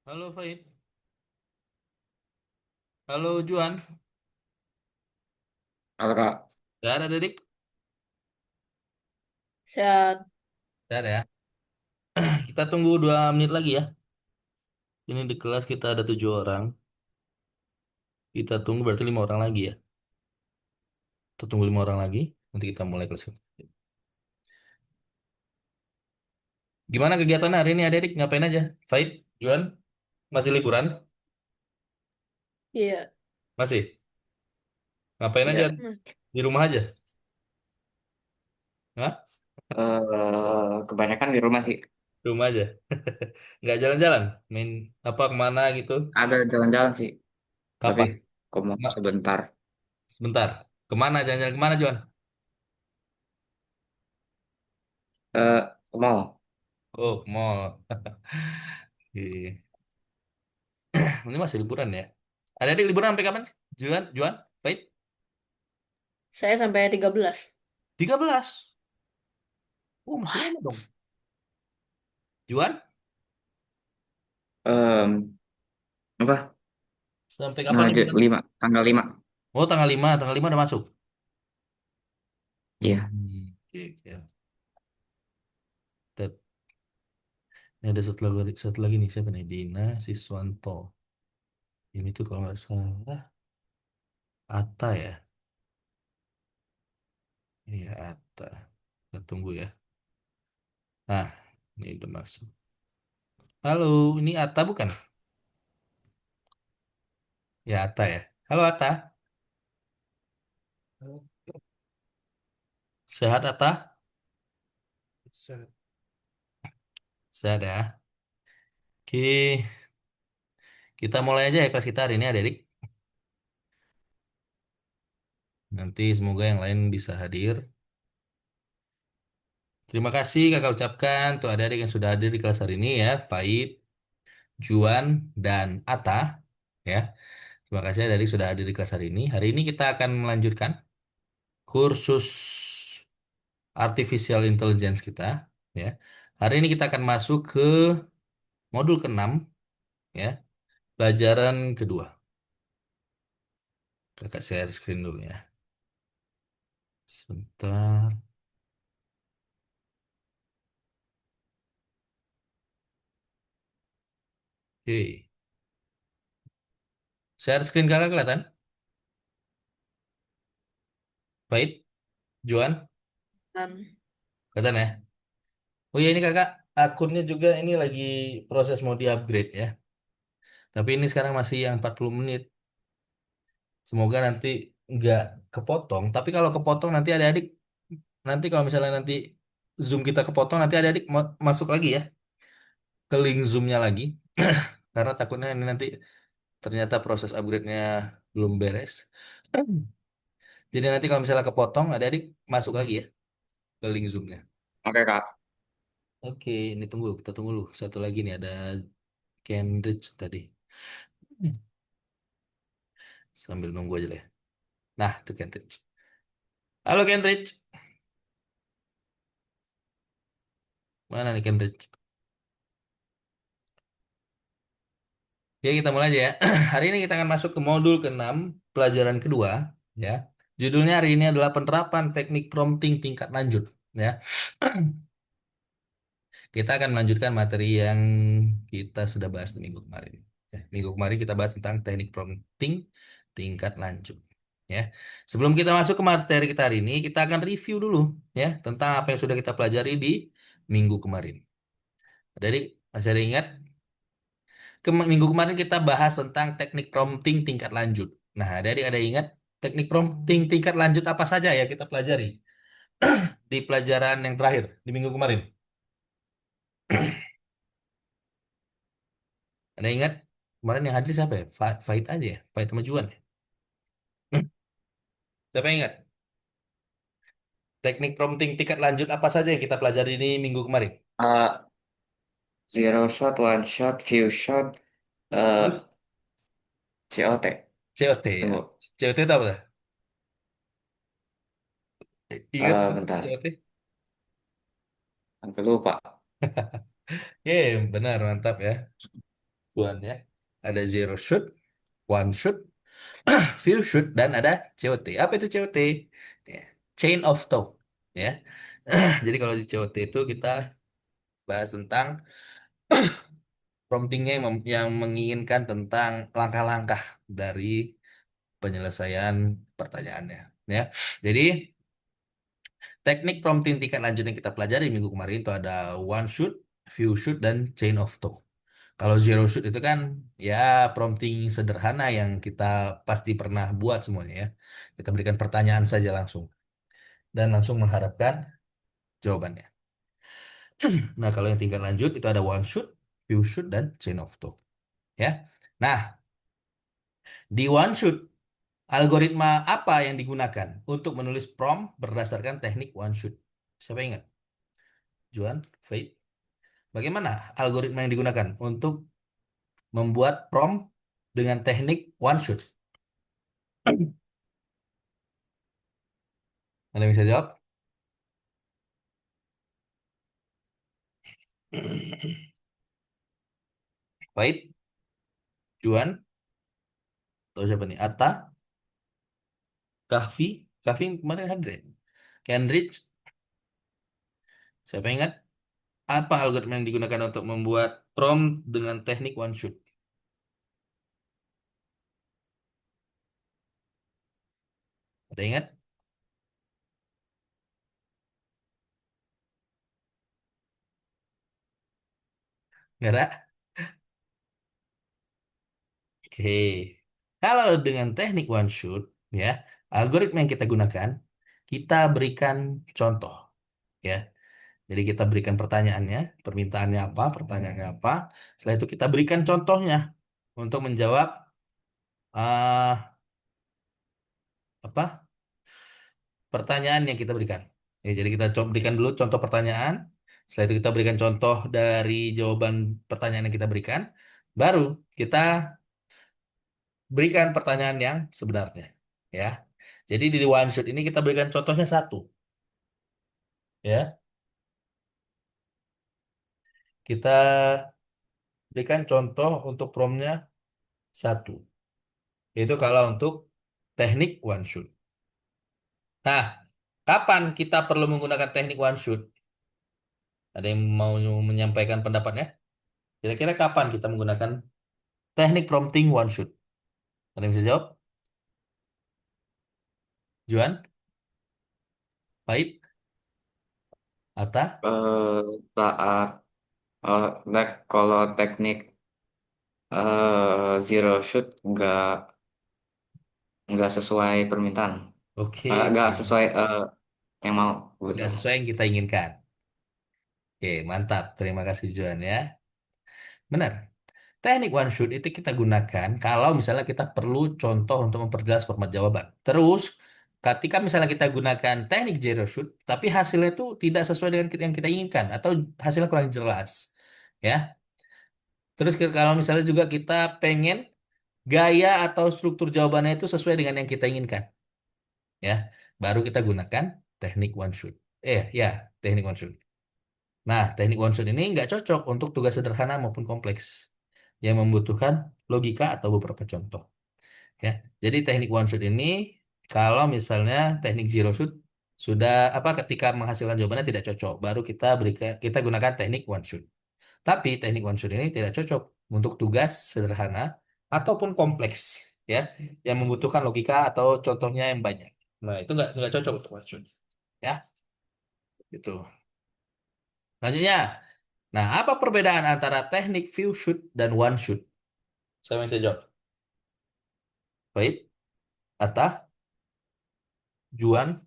Halo Faid, halo Juan, Kalau Kak, gak ada Dedik? Sehat. Gak ada ya. Kita tunggu 2 menit lagi ya. Ini di kelas kita ada 7 orang. Kita tunggu berarti 5 orang lagi ya. Kita tunggu 5 orang lagi. Nanti kita mulai kelas. Gimana kegiatan hari ini adik? Ngapain aja? Faid, Juan, masih liburan? Iya, Masih? Ngapain aja? iya. Di rumah aja? Hah? Kebanyakan di rumah sih. Di rumah aja? Nggak jalan-jalan? Main apa kemana gitu? Ada jalan-jalan sih, tapi Kapan? kok mau Ma- sebentar. Sebentar. Kemana? Jalan-jalan kemana Juan? Eh, mau. Oh, ke mall. Iya. Ini masih liburan ya? Ada adik liburan sampai kapan sih? Juan, Juan, Faid? Saya sampai 13. 13. Oh, masih Wah. lama dong. Juan, Em, apa? sampai kapan Tanggal liburan? 5, tanggal 5. Oh, tanggal 5 udah masuk. Iya. Oke, oke. Tet- Ini ada satu lagi nih, siapa nih? Dina Siswanto. Ini tuh kalau nggak salah, Atta ya? Iya, Atta. Kita tunggu ya. Nah, ini udah masuk. Halo, ini Atta bukan? Ya, Atta ya. Halo, Atta. Sehat, Atta? Sehat. Sehat ya. Oke, kita mulai aja ya kelas kita hari ini, adik. Nanti semoga yang lain bisa hadir. Terima kasih kakak ucapkan untuk adik-adik yang sudah hadir di kelas hari ini ya, Faid, Juan, dan Ata. Ya, terima kasih adik-adik sudah hadir di kelas hari ini. Hari ini kita akan melanjutkan kursus Artificial Intelligence kita. Ya, hari ini kita akan masuk ke modul ke-6, ya, pelajaran kedua. Kakak share screen dulu ya. Sebentar. Oke, share screen kakak kelihatan? Faid, Juan, Dan kelihatan ya? Oh ya ini kakak, akunnya juga ini lagi proses mau di-upgrade ya. Tapi ini sekarang masih yang 40 menit. Semoga nanti nggak kepotong. Tapi kalau kepotong nanti adik-adik, nanti kalau misalnya nanti Zoom kita kepotong, nanti adik-adik masuk lagi ya ke link Zoom-nya lagi. Karena takutnya ini nanti ternyata proses upgrade-nya belum beres. Jadi nanti kalau misalnya kepotong, adik-adik masuk lagi ya ke link Zoom-nya. oke Kak. Oke, ini tunggu, kita tunggu dulu. Satu lagi nih ada Cambridge tadi. Sambil nunggu aja lah ya. Nah, itu Cambridge. Halo Cambridge. Mana nih Cambridge? Ya, kita mulai aja ya. Hari ini kita akan masuk ke modul ke-6, pelajaran kedua, ya. Judulnya hari ini adalah penerapan teknik prompting tingkat lanjut, ya. Kita akan melanjutkan materi yang kita sudah bahas di minggu kemarin. Minggu kemarin kita bahas tentang teknik prompting tingkat lanjut, ya. Sebelum kita masuk ke materi kita hari ini, kita akan review dulu, ya, tentang apa yang sudah kita pelajari di minggu kemarin. Jadi, masih ada ingat? Minggu kemarin kita bahas tentang teknik prompting tingkat lanjut. Nah, dari ada ingat teknik prompting tingkat lanjut apa saja ya kita pelajari di pelajaran yang terakhir di minggu kemarin? Ada ingat kemarin yang hadir siapa ya? Faid aja ya, Faid sama Juan ya. Siapa yang ingat? Teknik prompting tingkat lanjut apa saja yang kita pelajari di minggu kemarin? Eh, Zero shot, one shot, few shot, eh, Terus COT. COT ya. Tunggu, COT itu apa? Ingat bentar. COT? Sampai lupa. Oke, benar, mantap ya. Juan ya. Ada zero shoot, one shoot, few shoot, dan ada COT. Apa itu COT? Ya, chain of thought. Ya. Jadi kalau di COT itu kita bahas tentang promptingnya yang menginginkan tentang langkah-langkah dari penyelesaian pertanyaannya. Ya. Jadi teknik prompting tingkat lanjut yang kita pelajari minggu kemarin itu ada one shoot, few shoot, dan chain of thought. Kalau zero shoot itu kan ya prompting sederhana yang kita pasti pernah buat semuanya ya. Kita berikan pertanyaan saja langsung dan langsung mengharapkan jawabannya. Nah, kalau yang tingkat lanjut itu ada one shoot, few shoot, dan chain of thought ya. Nah, di one shoot algoritma apa yang digunakan untuk menulis prompt berdasarkan teknik one shoot? Siapa ingat? Juan, Faith. Bagaimana algoritma yang digunakan untuk membuat prompt dengan teknik one shot? Ada yang bisa jawab? Faith, Juan, atau siapa nih? Atta, Kahfi, Kahfi kemarin hadir ya? Kendrick, siapa ingat? Apa algoritma yang digunakan untuk membuat prompt dengan teknik one shot? Ada ingat? Nggak ada? Oke. Kalau dengan teknik one shot, ya, algoritma yang kita gunakan, kita berikan contoh, ya. Jadi kita berikan pertanyaannya, permintaannya apa, pertanyaannya apa. Setelah itu kita berikan contohnya untuk menjawab apa pertanyaan yang kita berikan. Ya, jadi kita berikan dulu contoh pertanyaan. Setelah itu kita berikan contoh dari jawaban pertanyaan yang kita berikan. Baru kita berikan pertanyaan yang sebenarnya. Ya. Jadi di one shot ini kita berikan contohnya satu. Ya. Kita berikan contoh untuk promnya satu. Itu kalau untuk teknik one shot. Nah, kapan kita perlu menggunakan teknik one shot? Ada yang mau menyampaikan pendapatnya? Kira-kira kapan kita menggunakan teknik prompting one shot? Ada yang bisa jawab? Juan? Pahit? Atta? Eh, saat kalau teknik zero shoot nggak sesuai permintaan. Oke, Nggak sesuai yang mau nggak kebetulan. sesuai yang kita inginkan. Oke, mantap. Terima kasih Juan ya. Benar. Teknik one shot itu kita gunakan kalau misalnya kita perlu contoh untuk memperjelas format jawaban. Terus, ketika misalnya kita gunakan teknik zero shoot, tapi hasilnya itu tidak sesuai dengan yang kita inginkan atau hasilnya kurang jelas, ya. Terus kalau misalnya juga kita pengen gaya atau struktur jawabannya itu sesuai dengan yang kita inginkan, ya, baru kita gunakan teknik one shot. Ya, teknik one shot. Nah, teknik one shot ini nggak cocok untuk tugas sederhana maupun kompleks yang membutuhkan logika atau beberapa contoh. Ya, jadi teknik one shot ini kalau misalnya teknik zero shoot sudah apa ketika menghasilkan jawabannya tidak cocok, baru kita gunakan teknik one shot. Tapi teknik one shot ini tidak cocok untuk tugas sederhana ataupun kompleks, ya, yang membutuhkan logika atau contohnya yang banyak. Nah, itu nggak cocok untuk one shot, ya, gitu. Selanjutnya, nah apa perbedaan antara teknik few shoot dan one shoot? Saya bisa jawab. Baik, Atta, Juan,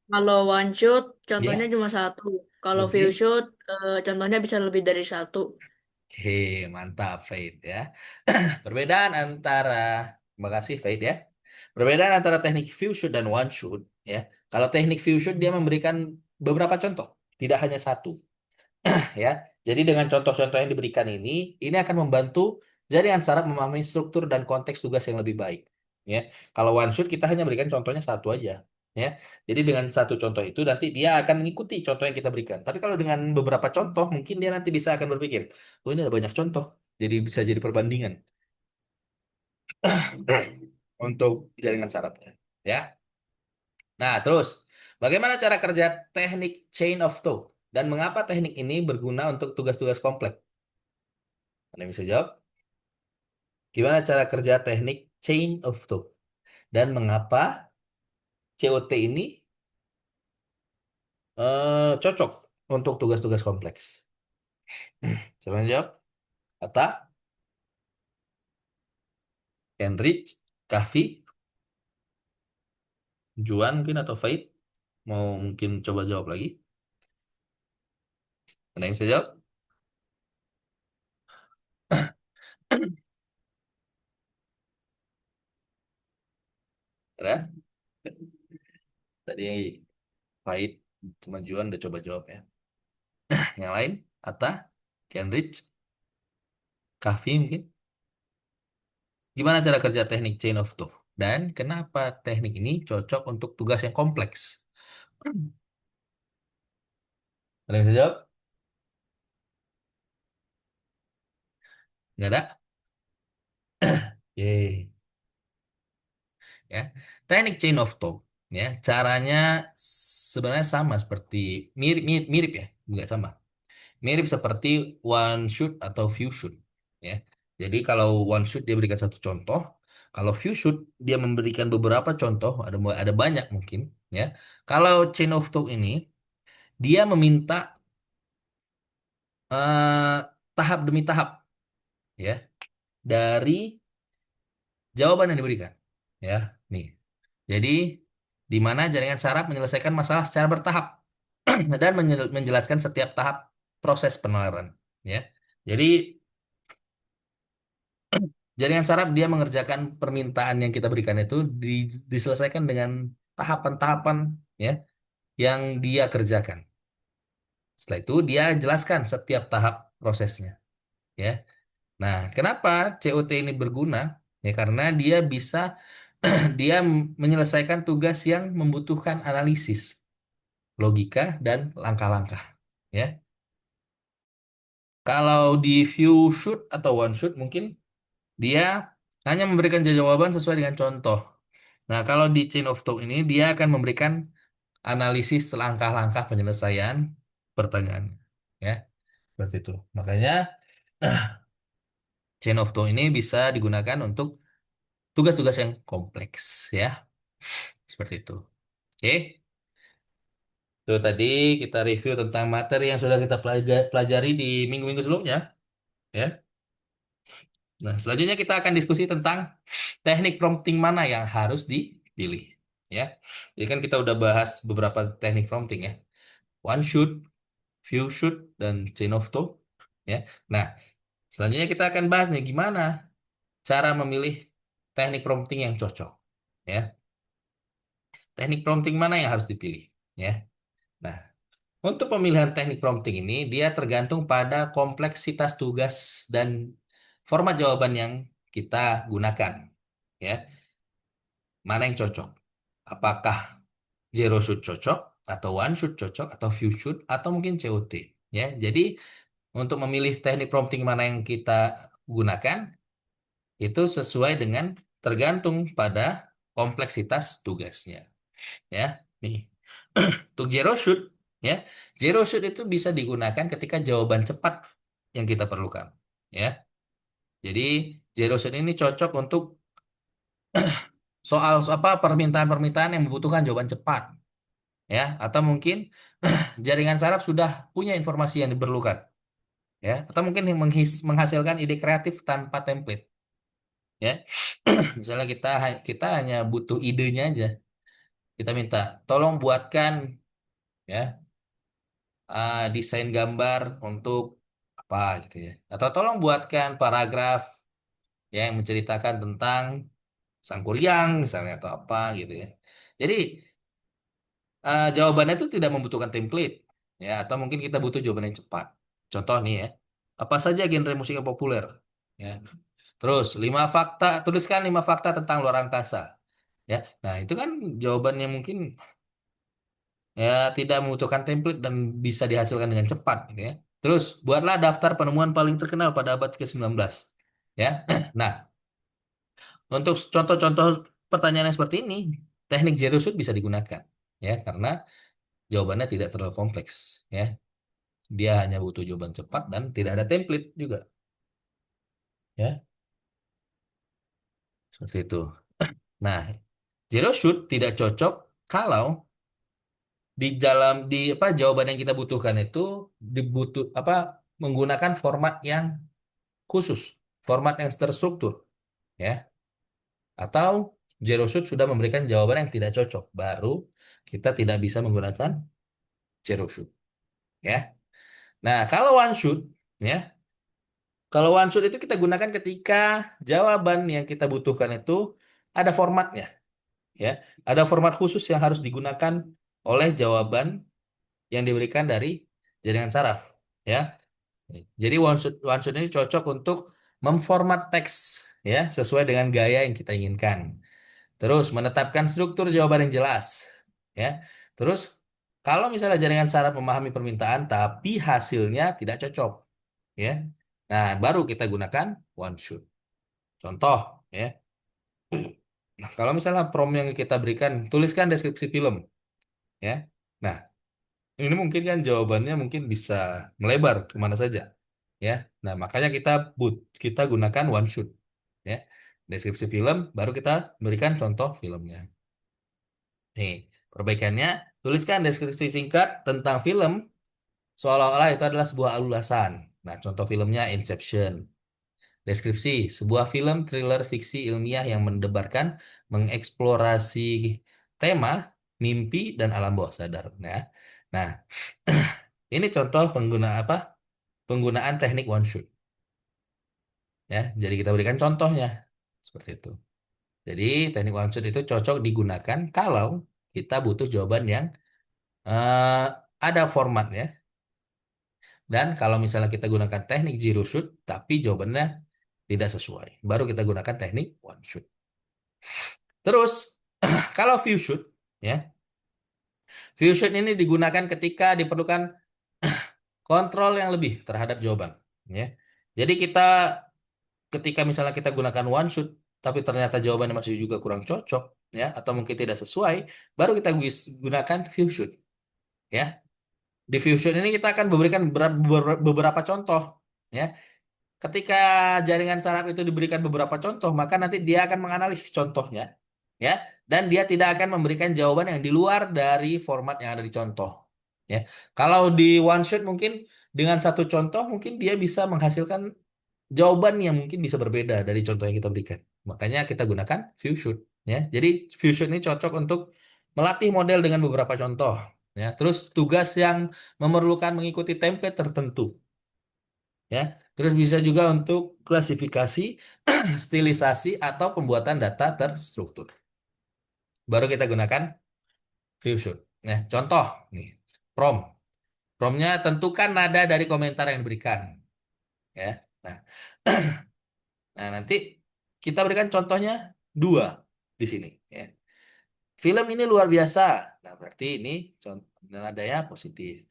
Kalau one shoot, contohnya ya, cuma satu. Kalau few oke. shoot, contohnya bisa lebih dari satu. Oke, mantap, Faith ya. Perbedaan antara, terima kasih Faith ya. Perbedaan antara teknik few shoot dan one shoot ya. Kalau teknik few shoot dia memberikan beberapa contoh, tidak hanya satu ya. Jadi dengan contoh-contoh yang diberikan ini akan membantu jaringan saraf memahami struktur dan konteks tugas yang lebih baik. Ya, kalau one shot kita hanya berikan contohnya satu aja. Ya, jadi dengan satu contoh itu nanti dia akan mengikuti contoh yang kita berikan. Tapi kalau dengan beberapa contoh, mungkin dia nanti bisa akan berpikir, oh ini ada banyak contoh. Jadi bisa jadi perbandingan untuk jaringan sarafnya. Ya. Nah, terus bagaimana cara kerja teknik chain of thought dan mengapa teknik ini berguna untuk tugas-tugas kompleks? Anda bisa jawab? Gimana cara kerja teknik chain of thought dan mengapa COT ini cocok untuk tugas-tugas kompleks? Siapa yang jawab? Kata, Henrich, Kahvi, Juan mungkin atau Faid? Mau mungkin coba jawab lagi? Ada yang bisa jawab? Ada? Tadi Faid sama Juan udah coba jawab ya. Yang lain? Atta, Kenrich, Kahvi mungkin? Gimana cara kerja teknik chain of thought? Dan kenapa teknik ini cocok untuk tugas yang kompleks? Ada yang bisa jawab? Nggak ada? Yeay. Ya. Teknik chain of thought. Ya, caranya sebenarnya sama seperti mirip mirip, mirip ya, nggak sama. Mirip seperti one shoot atau few shoot. Ya. Jadi kalau one shoot dia berikan satu contoh, kalau few shoot dia memberikan beberapa contoh, ada banyak mungkin. Ya. Kalau chain of thought ini dia meminta eh, tahap demi tahap, ya, dari jawaban yang diberikan. Ya, nih. Jadi di mana jaringan saraf menyelesaikan masalah secara bertahap dan menjelaskan setiap tahap proses penalaran. Ya. Jadi jaringan saraf dia mengerjakan permintaan yang kita berikan itu diselesaikan dengan tahapan-tahapan ya yang dia kerjakan. Setelah itu dia jelaskan setiap tahap prosesnya ya. Nah, kenapa COT ini berguna? Ya karena dia bisa dia menyelesaikan tugas yang membutuhkan analisis, logika dan langkah-langkah ya. Kalau di view shoot atau one shoot mungkin dia hanya memberikan jawaban sesuai dengan contoh. Nah, kalau di chain of thought ini dia akan memberikan analisis langkah-langkah penyelesaian pertanyaan. Ya, seperti itu. Makanya chain of thought ini bisa digunakan untuk tugas-tugas yang kompleks ya. Seperti itu. Oke. Itu tadi kita review tentang materi yang sudah kita pelajari di minggu-minggu sebelumnya ya. Nah, selanjutnya kita akan diskusi tentang teknik prompting mana yang harus dipilih ya. Jadi kan kita udah bahas beberapa teknik prompting ya. One shoot, few shoot, dan chain of thought ya. Nah, selanjutnya kita akan bahas nih gimana cara memilih teknik prompting yang cocok ya. Teknik prompting mana yang harus dipilih ya. Nah, untuk pemilihan teknik prompting ini dia tergantung pada kompleksitas tugas dan format jawaban yang kita gunakan ya. Mana yang cocok? Apakah zero shoot cocok atau one shoot cocok atau few shoot atau mungkin COT ya. Jadi untuk memilih teknik prompting mana yang kita gunakan itu sesuai dengan tergantung pada kompleksitas tugasnya ya. Nih. Untuk zero shoot ya. Zero shoot itu bisa digunakan ketika jawaban cepat yang kita perlukan ya. Jadi zero shoot ini cocok untuk soal apa permintaan-permintaan yang membutuhkan jawaban cepat ya atau mungkin jaringan saraf sudah punya informasi yang diperlukan ya atau mungkin yang menghasilkan ide kreatif tanpa template ya. Misalnya kita hanya butuh idenya aja, kita minta tolong buatkan ya desain gambar untuk apa gitu ya atau tolong buatkan paragraf ya, yang menceritakan tentang Sangkuriang misalnya atau apa gitu ya. Jadi jawabannya itu tidak membutuhkan template ya atau mungkin kita butuh jawaban yang cepat. Contoh nih ya, apa saja genre musik yang populer ya. Terus tuliskan 5 fakta tentang luar angkasa ya. Nah, itu kan jawabannya mungkin ya tidak membutuhkan template dan bisa dihasilkan dengan cepat gitu ya. Terus buatlah daftar penemuan paling terkenal pada abad ke-19. Ya. Nah, untuk contoh-contoh pertanyaan yang seperti ini, teknik zero shoot bisa digunakan. Ya, karena jawabannya tidak terlalu kompleks. Ya, dia hanya butuh jawaban cepat dan tidak ada template juga. Ya, seperti itu. Nah, zero shoot tidak cocok kalau di apa jawaban yang kita butuhkan itu dibutuh apa menggunakan format yang khusus, format yang terstruktur, ya. Atau zero shoot sudah memberikan jawaban yang tidak cocok, baru kita tidak bisa menggunakan zero shoot, ya. Nah, kalau one shoot, ya, kalau one shoot itu kita gunakan ketika jawaban yang kita butuhkan itu ada formatnya, ya, ada format khusus yang harus digunakan oleh jawaban yang diberikan dari jaringan saraf, ya. Jadi one shot ini cocok untuk memformat teks, ya, sesuai dengan gaya yang kita inginkan. Terus menetapkan struktur jawaban yang jelas, ya. Terus kalau misalnya jaringan saraf memahami permintaan tapi hasilnya tidak cocok, ya. Nah, baru kita gunakan one shot. Contoh, ya. Nah, kalau misalnya prompt yang kita berikan, tuliskan deskripsi film, ya. Nah, ini mungkin kan jawabannya mungkin bisa melebar kemana saja, ya. Nah, makanya kita gunakan one shot, ya. Deskripsi film, baru kita berikan contoh filmnya. Nih, perbaikannya, tuliskan deskripsi singkat tentang film seolah-olah itu adalah sebuah ulasan. Nah, contoh filmnya Inception. Deskripsi, sebuah film thriller fiksi ilmiah yang mendebarkan, mengeksplorasi tema, mimpi, dan alam bawah sadar. Nah, ini contoh penggunaan teknik one shot. Ya, jadi kita berikan contohnya seperti itu. Jadi teknik one shot itu cocok digunakan kalau kita butuh jawaban yang eh, ada formatnya. Dan kalau misalnya kita gunakan teknik zero shoot, tapi jawabannya tidak sesuai, baru kita gunakan teknik one shoot. Terus kalau view shoot, ya, view shoot ini digunakan ketika diperlukan kontrol yang lebih terhadap jawaban. Ya, jadi kita ketika misalnya kita gunakan one shoot, tapi ternyata jawabannya masih juga kurang cocok, ya, atau mungkin tidak sesuai, baru kita gunakan view shoot. Ya, di view shoot ini kita akan memberikan beberapa contoh. Ya, ketika jaringan saraf itu diberikan beberapa contoh, maka nanti dia akan menganalisis contohnya, ya, dan dia tidak akan memberikan jawaban yang di luar dari format yang ada di contoh. Ya, kalau di one shot mungkin dengan satu contoh mungkin dia bisa menghasilkan jawaban yang mungkin bisa berbeda dari contoh yang kita berikan. Makanya kita gunakan view shoot. Ya, jadi view shoot ini cocok untuk melatih model dengan beberapa contoh. Ya, terus tugas yang memerlukan mengikuti template tertentu. Ya, terus bisa juga untuk klasifikasi, stilisasi atau pembuatan data terstruktur. Baru kita gunakan view shoot. Nah, contoh nih, prompt. Promptnya tentukan nada dari komentar yang diberikan. Ya, nah, nah nanti kita berikan contohnya dua di sini. Ya. Film ini luar biasa. Nah, berarti ini contoh nadanya positif.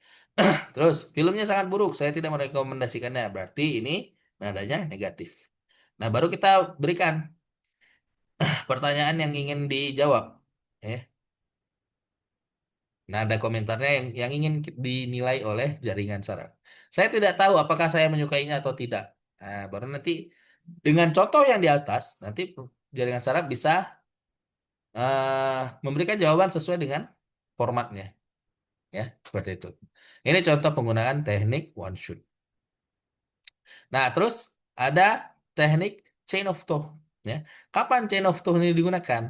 Terus, filmnya sangat buruk. Saya tidak merekomendasikannya. Berarti ini nadanya negatif. Nah, baru kita berikan pertanyaan yang ingin dijawab. Ya. Nah, ada komentarnya yang ingin dinilai oleh jaringan saraf. Saya tidak tahu apakah saya menyukainya atau tidak. Nah, baru nanti dengan contoh yang di atas, nanti jaringan saraf bisa memberikan jawaban sesuai dengan formatnya. Ya, seperti itu. Ini contoh penggunaan teknik one shot. Nah, terus ada teknik chain of thought. Ya. Kapan chain of thought ini digunakan?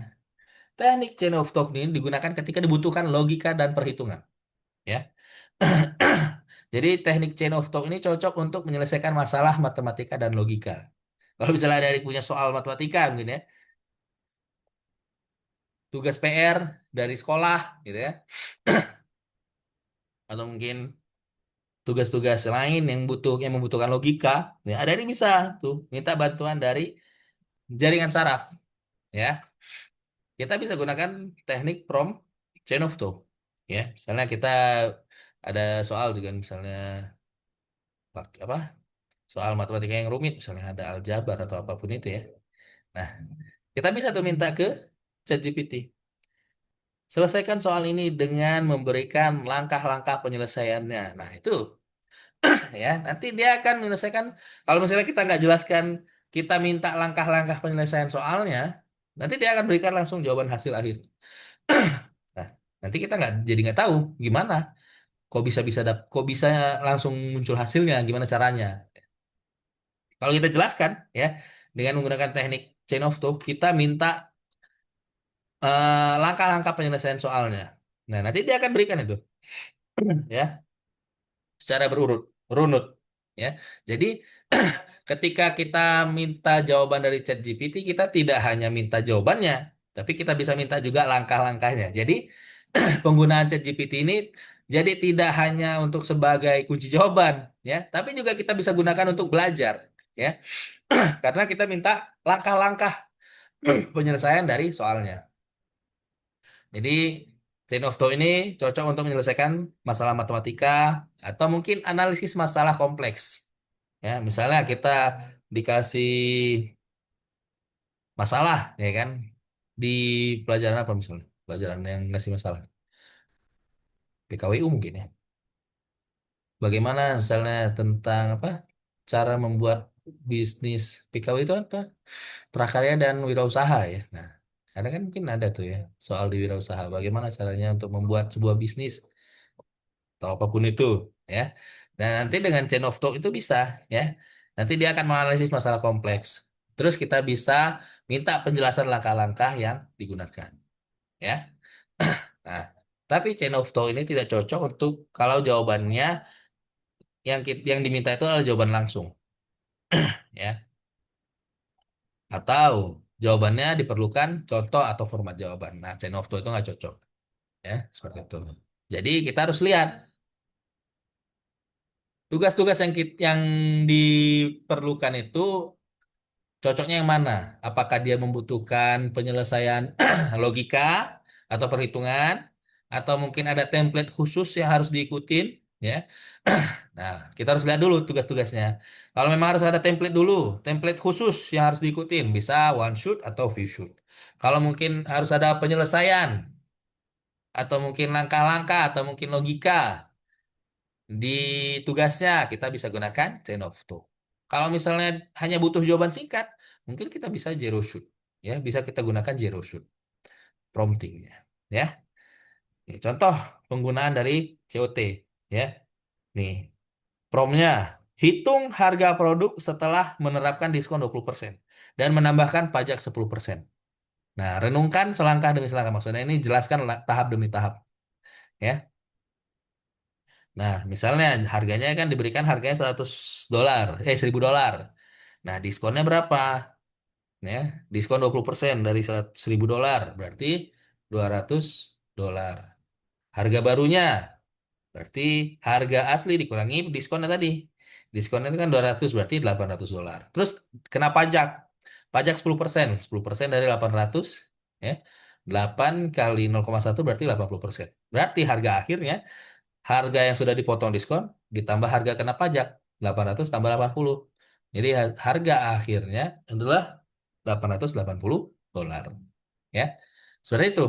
Teknik chain of thought ini digunakan ketika dibutuhkan logika dan perhitungan. Ya. Jadi teknik chain of thought ini cocok untuk menyelesaikan masalah matematika dan logika. Kalau misalnya ada yang punya soal matematika mungkin ya, tugas PR dari sekolah gitu ya, atau mungkin tugas-tugas lain yang membutuhkan logika, ya ada ini bisa tuh minta bantuan dari jaringan saraf, ya. Kita bisa gunakan teknik prompt chain of thought, ya. Misalnya kita ada soal juga misalnya apa soal matematika yang rumit, misalnya ada aljabar atau apapun itu ya. Nah, kita bisa tuh minta ke ChatGPT. Selesaikan soal ini dengan memberikan langkah-langkah penyelesaiannya. Nah, itu ya, nanti dia akan menyelesaikan. Kalau misalnya kita nggak jelaskan, kita minta langkah-langkah penyelesaian soalnya, nanti dia akan berikan langsung jawaban hasil akhir. Nah, nanti kita nggak tahu gimana, kok bisa langsung muncul hasilnya, gimana caranya. Kalau kita jelaskan ya, dengan menggunakan teknik chain of thought, kita minta langkah-langkah penyelesaian soalnya. Nah, nanti dia akan berikan itu ya, secara runut ya. Jadi ketika kita minta jawaban dari ChatGPT, kita tidak hanya minta jawabannya, tapi kita bisa minta juga langkah-langkahnya. Jadi penggunaan ChatGPT ini jadi tidak hanya untuk sebagai kunci jawaban ya, tapi juga kita bisa gunakan untuk belajar ya. Karena kita minta langkah-langkah penyelesaian dari soalnya. Jadi chain of thought ini cocok untuk menyelesaikan masalah matematika atau mungkin analisis masalah kompleks. Ya, misalnya kita dikasih masalah, ya kan, di pelajaran apa misalnya? Pelajaran yang ngasih masalah. PKWU mungkin ya. Bagaimana misalnya tentang apa? Cara membuat bisnis PKW itu apa? Prakarya dan wirausaha ya. Nah, karena kan mungkin ada tuh ya soal di wirausaha. Bagaimana caranya untuk membuat sebuah bisnis atau apapun itu ya. Dan nanti dengan chain of thought itu bisa ya. Nanti dia akan menganalisis masalah kompleks. Terus kita bisa minta penjelasan langkah-langkah yang digunakan ya. Nah, tapi chain of thought ini tidak cocok untuk kalau jawabannya yang diminta itu adalah jawaban langsung ya. Atau jawabannya diperlukan contoh atau format jawaban. Nah, chain of thought itu nggak cocok ya, seperti itu. Jadi kita harus lihat tugas-tugas yang diperlukan itu cocoknya yang mana? Apakah dia membutuhkan penyelesaian logika atau perhitungan, atau mungkin ada template khusus yang harus diikutin, ya? Nah, kita harus lihat dulu tugas-tugasnya. Kalau memang harus ada template dulu, template khusus yang harus diikutin, bisa one shoot atau few shoot. Kalau mungkin harus ada penyelesaian, atau mungkin langkah-langkah, atau mungkin logika di tugasnya, kita bisa gunakan chain of thought. Kalau misalnya hanya butuh jawaban singkat, mungkin kita bisa zero shoot. Ya, bisa kita gunakan zero shoot promptingnya. Ya, ini contoh penggunaan dari COT. Ya, nih promptnya. Hitung harga produk setelah menerapkan diskon 20% dan menambahkan pajak 10%. Nah, renungkan selangkah demi selangkah. Maksudnya ini jelaskan tahap demi tahap. Ya. Nah, misalnya harganya kan diberikan harganya $100, $1.000. Nah, diskonnya berapa? Ya, diskon 20% dari $1.000, berarti $200. Harga barunya berarti harga asli dikurangi diskonnya tadi. Diskonnya itu kan 200, berarti $800. Terus kena pajak. Pajak 10%. 10% dari 800 ya. 8 kali 0,1 berarti 80%. Berarti harga akhirnya, harga yang sudah dipotong diskon ditambah harga kena pajak 800 tambah 80. Jadi harga akhirnya adalah $880. Ya. Seperti itu.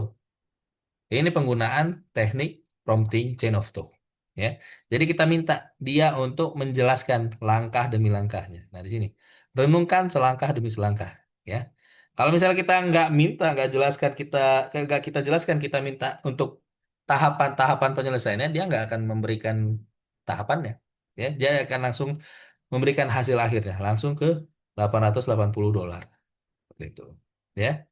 Ini penggunaan teknik prompting chain of thought. Ya. Jadi kita minta dia untuk menjelaskan langkah demi langkahnya. Nah, di sini renungkan selangkah demi selangkah. Ya. Kalau misalnya kita nggak jelaskan, nggak kita jelaskan, kita minta untuk tahapan-tahapan penyelesaiannya, dia nggak akan memberikan tahapannya. Ya, dia akan langsung memberikan hasil akhirnya langsung ke $880. Seperti itu. Ya.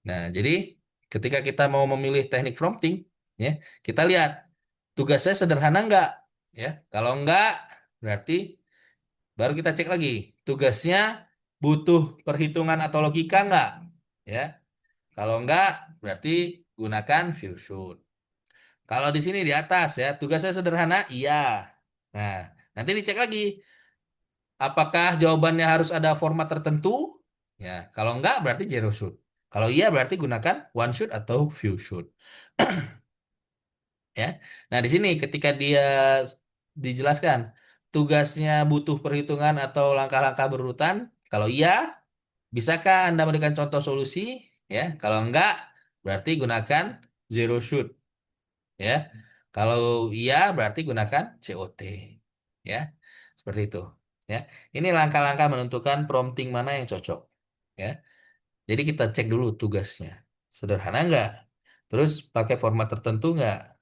Nah, jadi ketika kita mau memilih teknik prompting, ya, kita lihat tugasnya sederhana nggak, ya. Kalau nggak, berarti baru kita cek lagi tugasnya butuh perhitungan atau logika nggak, ya. Kalau nggak, berarti gunakan view shoot. Kalau di sini di atas ya, tugasnya sederhana, iya. Nah, nanti dicek lagi apakah jawabannya harus ada format tertentu, ya. Kalau nggak, berarti zero shoot. Kalau iya, berarti gunakan one shoot atau few shoot. Ya. Nah, di sini ketika dia dijelaskan tugasnya butuh perhitungan atau langkah-langkah berurutan, kalau iya, bisakah Anda memberikan contoh solusi? Ya, kalau enggak, berarti gunakan zero shoot. Ya, kalau iya, berarti gunakan COT. Ya, seperti itu. Ya, ini langkah-langkah menentukan prompting mana yang cocok. Ya, jadi kita cek dulu tugasnya. Sederhana enggak? Terus pakai format tertentu enggak?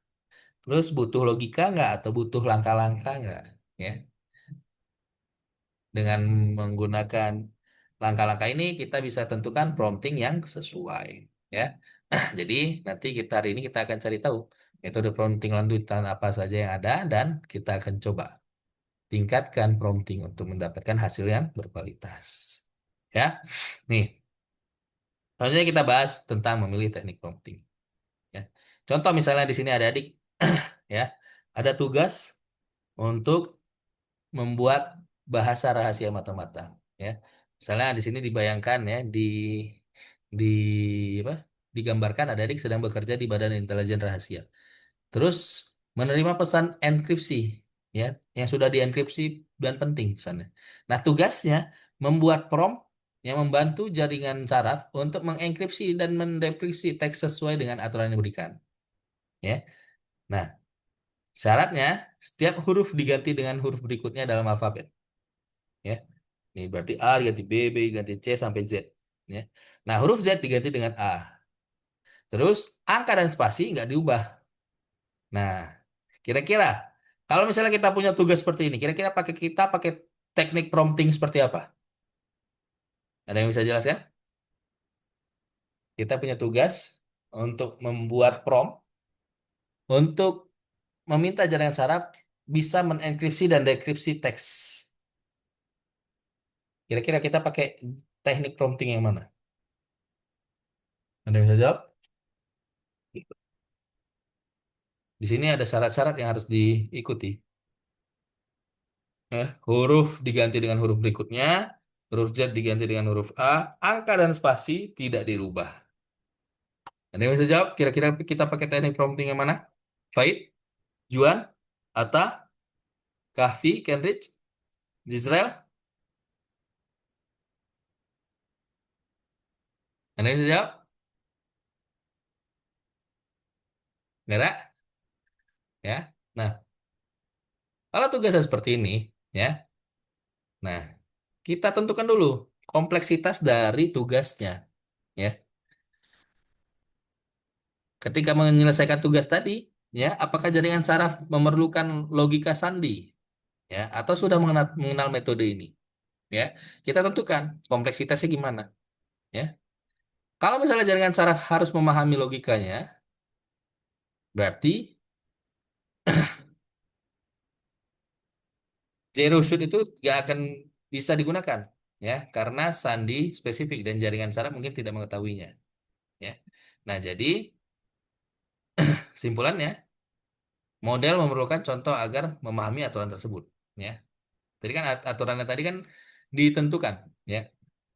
Terus butuh logika nggak atau butuh langkah-langkah nggak? Ya, dengan menggunakan langkah-langkah ini kita bisa tentukan prompting yang sesuai. Ya, jadi nanti hari ini kita akan cari tahu metode prompting lanjutan apa saja yang ada dan kita akan coba tingkatkan prompting untuk mendapatkan hasil yang berkualitas. Ya, nih, selanjutnya kita bahas tentang memilih teknik prompting. Ya, contoh misalnya di sini ada adik, ya, ada tugas untuk membuat bahasa rahasia mata-mata ya. Misalnya di sini dibayangkan ya di apa? Digambarkan ada adik sedang bekerja di Badan Intelijen Rahasia. Terus menerima pesan enkripsi ya yang sudah dienkripsi dan penting pesannya. Nah, tugasnya membuat prompt yang membantu jaringan saraf untuk mengenkripsi dan mendekripsi teks sesuai dengan aturan yang diberikan ya. Nah, syaratnya setiap huruf diganti dengan huruf berikutnya dalam alfabet ya. Ini berarti A diganti B diganti C sampai Z. Ya. Nah, huruf Z diganti dengan A. Terus angka dan spasi nggak diubah. Nah, kira-kira kalau misalnya kita punya tugas seperti ini, kira-kira kita pakai teknik prompting seperti apa? Ada yang bisa jelaskan? Kita punya tugas untuk membuat prompt untuk meminta jaringan saraf bisa menenkripsi dan dekripsi teks. Kira-kira kita pakai teknik prompting yang mana? Ada yang bisa jawab? Di sini ada syarat-syarat yang harus diikuti. Huruf diganti dengan huruf berikutnya, huruf Z diganti dengan huruf A, angka dan spasi tidak dirubah. Ada yang bisa jawab? Kira-kira kita pakai teknik prompting yang mana? Faid, Juan, Atta, Kahfi, Kenrich, Jisrael? Ada yang bisa jawab? Nggak ada? Ya. Nah, kalau tugasnya seperti ini, ya. Nah, kita tentukan dulu kompleksitas dari tugasnya, ya. Ketika menyelesaikan tugas tadi, ya, apakah jaringan saraf memerlukan logika sandi? Ya, atau sudah mengenal metode ini, ya, kita tentukan kompleksitasnya gimana, ya. Kalau misalnya jaringan saraf harus memahami logikanya, berarti zero shoot itu nggak akan bisa digunakan, ya, karena sandi spesifik dan jaringan saraf mungkin tidak mengetahuinya, ya. Nah, jadi kesimpulannya, model memerlukan contoh agar memahami aturan tersebut, ya. Tadi kan aturannya tadi kan ditentukan, ya.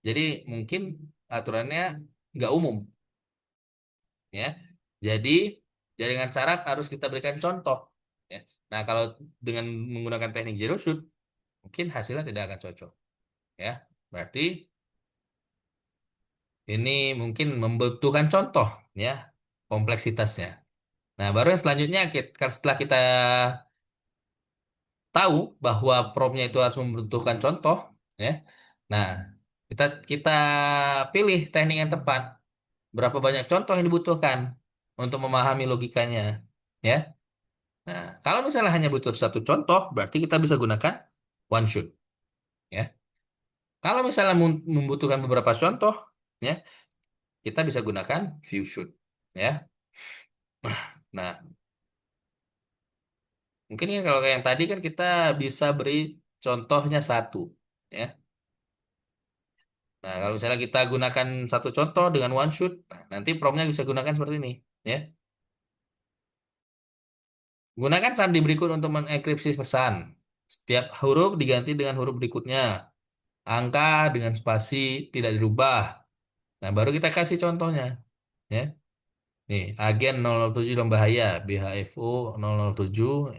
Jadi mungkin aturannya nggak umum, ya. Jadi jaringan saraf harus kita berikan contoh, ya. Nah, kalau dengan menggunakan teknik zero shoot, mungkin hasilnya tidak akan cocok, ya. Berarti ini mungkin membutuhkan contoh, ya, kompleksitasnya. Nah, baru yang selanjutnya setelah kita tahu bahwa promnya itu harus membutuhkan contoh, ya. Nah, kita kita pilih teknik yang tepat. Berapa banyak contoh yang dibutuhkan untuk memahami logikanya, ya. Nah, kalau misalnya hanya butuh satu contoh, berarti kita bisa gunakan one shot, ya. Kalau misalnya membutuhkan beberapa contoh, ya, kita bisa gunakan few shot, ya. Nah, mungkin kan kalau kayak yang tadi kan kita bisa beri contohnya satu, ya. Nah, kalau misalnya kita gunakan satu contoh dengan one shot, nah, nanti promnya bisa gunakan seperti ini, ya. Gunakan sandi berikut untuk mengenkripsi pesan. Setiap huruf diganti dengan huruf berikutnya. Angka dengan spasi tidak dirubah. Nah, baru kita kasih contohnya, ya. Nih, agen 007 dalam bahaya, BHFO 007.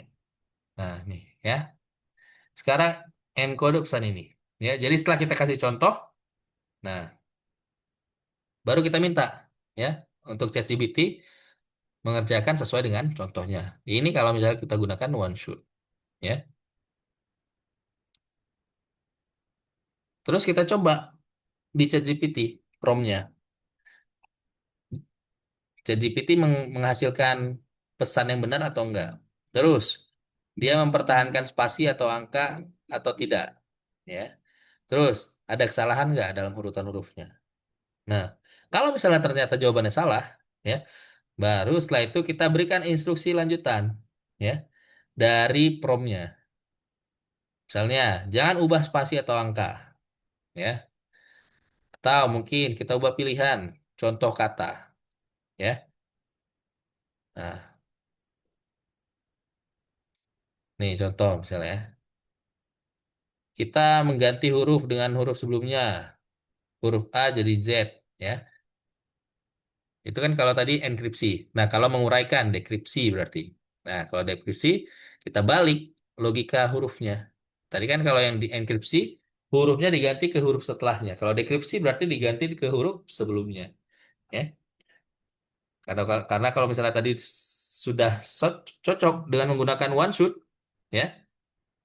Nah, nih ya. Sekarang enkode pesan ini. Ya, jadi setelah kita kasih contoh, nah, baru kita minta ya untuk ChatGPT mengerjakan sesuai dengan contohnya. Ini kalau misalnya kita gunakan OneShoot, ya. Terus kita coba di ChatGPT prompt-nya. ChatGPT menghasilkan pesan yang benar atau enggak. Terus dia mempertahankan spasi atau angka atau tidak, ya. Terus ada kesalahan enggak dalam urutan hurufnya. Nah, kalau misalnya ternyata jawabannya salah, ya, baru setelah itu kita berikan instruksi lanjutan, ya, dari prompt-nya. Misalnya, jangan ubah spasi atau angka, ya. Atau mungkin kita ubah pilihan contoh kata, ya. Nah, nih contoh misalnya, ya. Kita mengganti huruf dengan huruf sebelumnya, huruf A jadi Z, ya. Itu kan kalau tadi enkripsi. Nah, kalau menguraikan dekripsi berarti. Nah, kalau dekripsi kita balik logika hurufnya. Tadi kan kalau yang di enkripsi hurufnya diganti ke huruf setelahnya. Kalau dekripsi berarti diganti ke huruf sebelumnya, ya. Karena kalau misalnya tadi sudah cocok dengan menggunakan OneShoot, ya,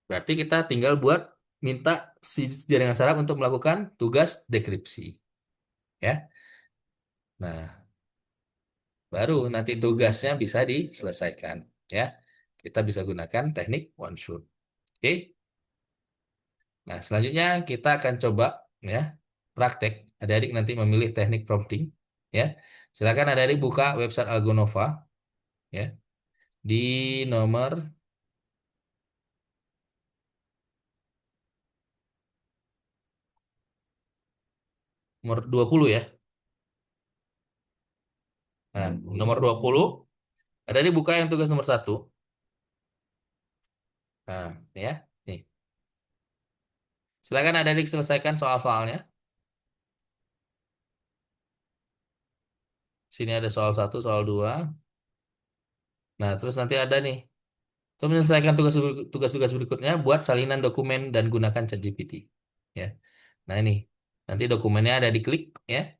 berarti kita tinggal buat minta si jaringan saraf untuk melakukan tugas dekripsi, ya. Nah, baru nanti tugasnya bisa diselesaikan, ya. Kita bisa gunakan teknik OneShoot. Oke. Nah, selanjutnya kita akan coba, ya, praktek. Adik-adik nanti memilih teknik prompting, ya. Silakan adik-adik buka website Algonova, ya, di nomor nomor 20, ya. Nah, nomor 20 adik-adik buka yang tugas nomor 1. Nah, ya. Nih. Silakan adik-adik selesaikan soal-soalnya. Sini ada soal 1, soal 2. Nah, terus nanti ada nih. Untuk menyelesaikan tugas-tugas berikutnya, buat salinan dokumen dan gunakan ChatGPT. Ya. Nah, ini. Nanti dokumennya ada diklik, ya.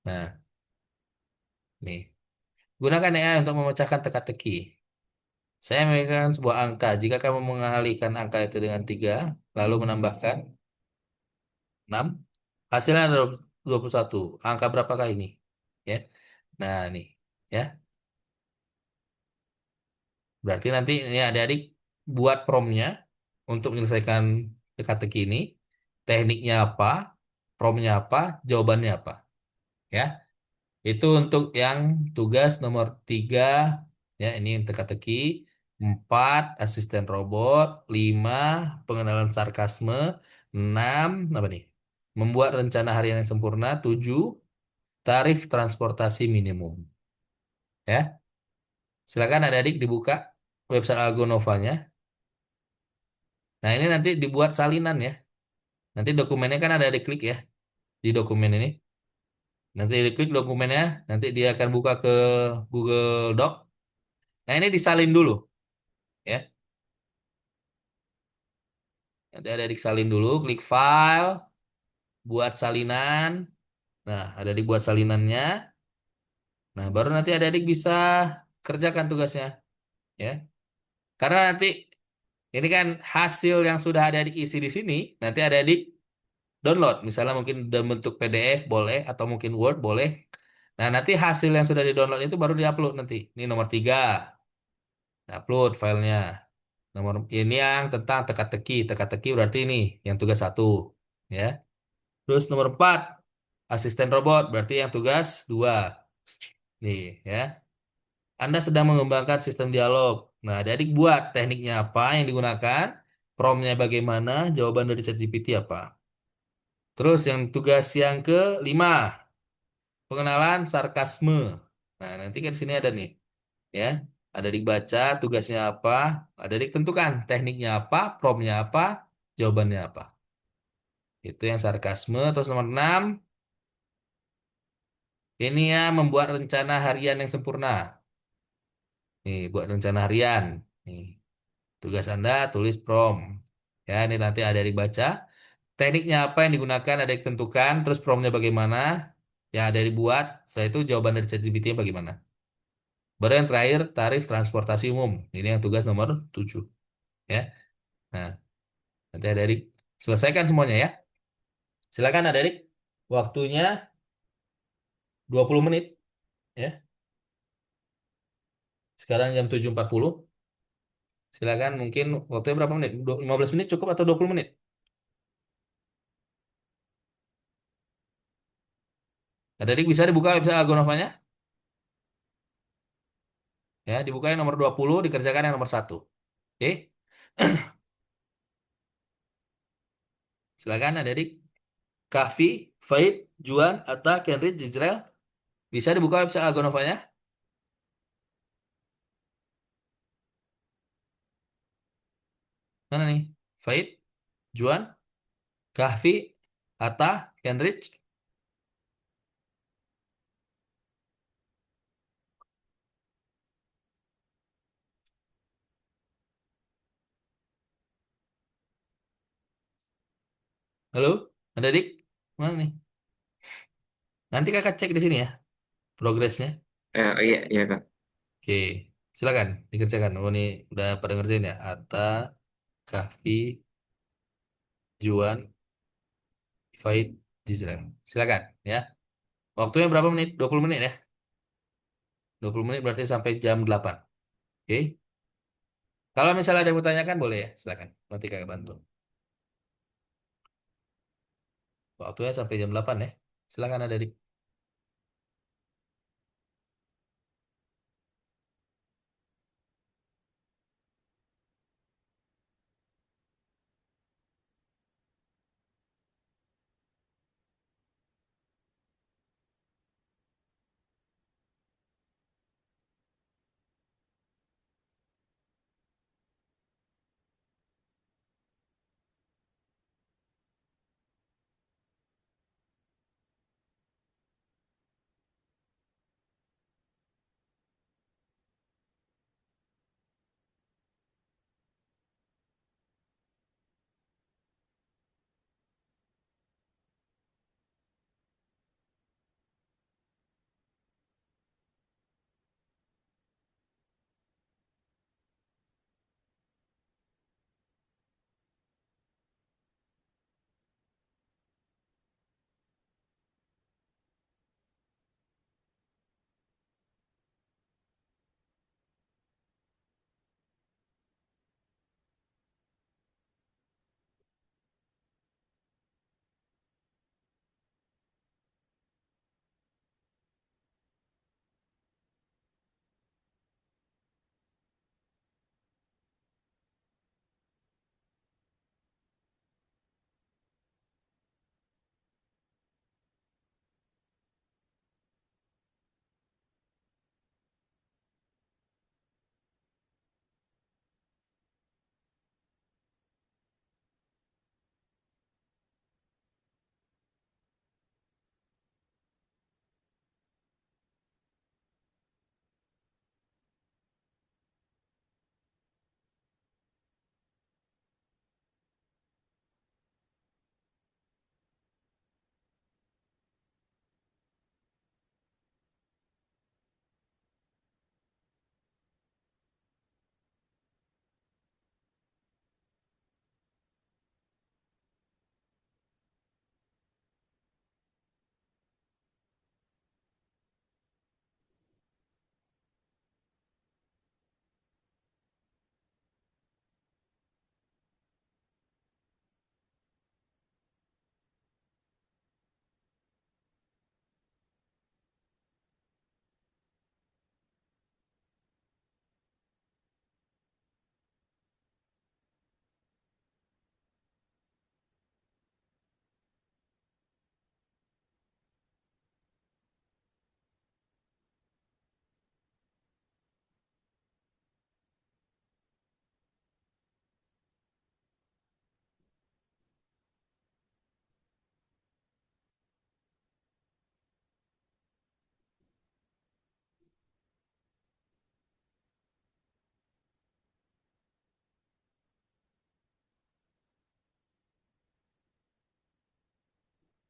Nah, nih. Gunakan AI untuk memecahkan teka-teki. Saya memberikan sebuah angka. Jika kamu mengalihkan angka itu dengan 3, lalu menambahkan 6, hasilnya ada 21. Angka berapakah ini? Ya. Nah, nih. Ya. Berarti nanti ini adik-adik buat promnya untuk menyelesaikan teka-teki ini. Tekniknya apa, promnya apa, jawabannya apa. Ya, itu untuk yang tugas nomor 3. Ya, ini yang teka-teki. 4, asisten robot. 5, pengenalan sarkasme. 6, apa nih? Membuat rencana harian yang sempurna. 7, tarif transportasi minimum. Ya, silakan adik-adik dibuka website Algonovanya. Nah, ini nanti dibuat salinan, ya. Nanti dokumennya kan ada diklik, ya, di dokumen ini. Nanti diklik dokumennya, nanti dia akan buka ke Google Doc. Nah, ini disalin dulu, ya. Nanti ada disalin dulu, klik file, buat salinan. Nah, ada dibuat salinannya. Nah, baru nanti adik-adik bisa kerjakan tugasnya, ya. Karena nanti ini kan hasil yang sudah ada isi di sini, nanti adik-adik download. Misalnya mungkin dalam bentuk PDF boleh, atau mungkin Word boleh. Nah, nanti hasil yang sudah di-download itu baru di-upload nanti. Ini nomor 3. Upload filenya. Nomor ini yang tentang teka-teki. Teka-teki berarti ini yang tugas 1. Ya. Terus nomor 4, asisten robot. Berarti yang tugas 2. Nih, ya. Anda sedang mengembangkan sistem dialog. Nah, adik buat tekniknya apa yang digunakan, promptnya bagaimana, jawaban dari ChatGPT apa. Terus yang tugas yang ke-5, pengenalan sarkasme. Nah, nanti kan sini ada nih, ya. Ada dibaca tugasnya apa, ada ditentukan tekniknya apa, promptnya apa, jawabannya apa. Itu yang sarkasme. Terus nomor 6, Ini ya membuat rencana harian yang sempurna. Nih, buat rencana harian. Nih, tugas Anda tulis prompt. Ya, ini nanti ada dibaca. Tekniknya apa yang digunakan ada ditentukan, terus promptnya bagaimana, yang ada dibuat. Setelah itu jawaban dari ChatGPT bagaimana. Baru yang terakhir, tarif transportasi umum. Ini yang tugas nomor 7. Ya. Nah, nanti ada selesaikan semuanya ya. Silakan Adik. Waktunya 20 menit ya. Sekarang jam 7.40. Silakan mungkin waktunya berapa menit? 15 menit cukup atau 20 menit? Adik bisa dibuka website Algonovanya? Ya, dibuka yang nomor 20, dikerjakan yang nomor 1. Oke. Silakan Adik. Kahfi, Faid, Juan, Atta, Kenrit, Jizrel. Bisa dibuka website Algonovanya? Mana nih? Faid, Juan, Kahfi, Atta, Kenrit. Halo, Adik? Mana nih? Nanti kakak cek di sini ya, progresnya. Iya, iya Kak. Oke, silakan dikerjakan. Oh ini udah pada ngerjain ya. Atta, Kahfi, Juan, Faid, Jizrel. Silakan ya. Waktunya berapa menit? 20 menit ya. 20 menit berarti sampai jam 8. Oke. Kalau misalnya ada yang mau tanyakan boleh ya, silakan. Nanti kakak bantu. Waktunya sampai jam 8 ya. Silakan ada.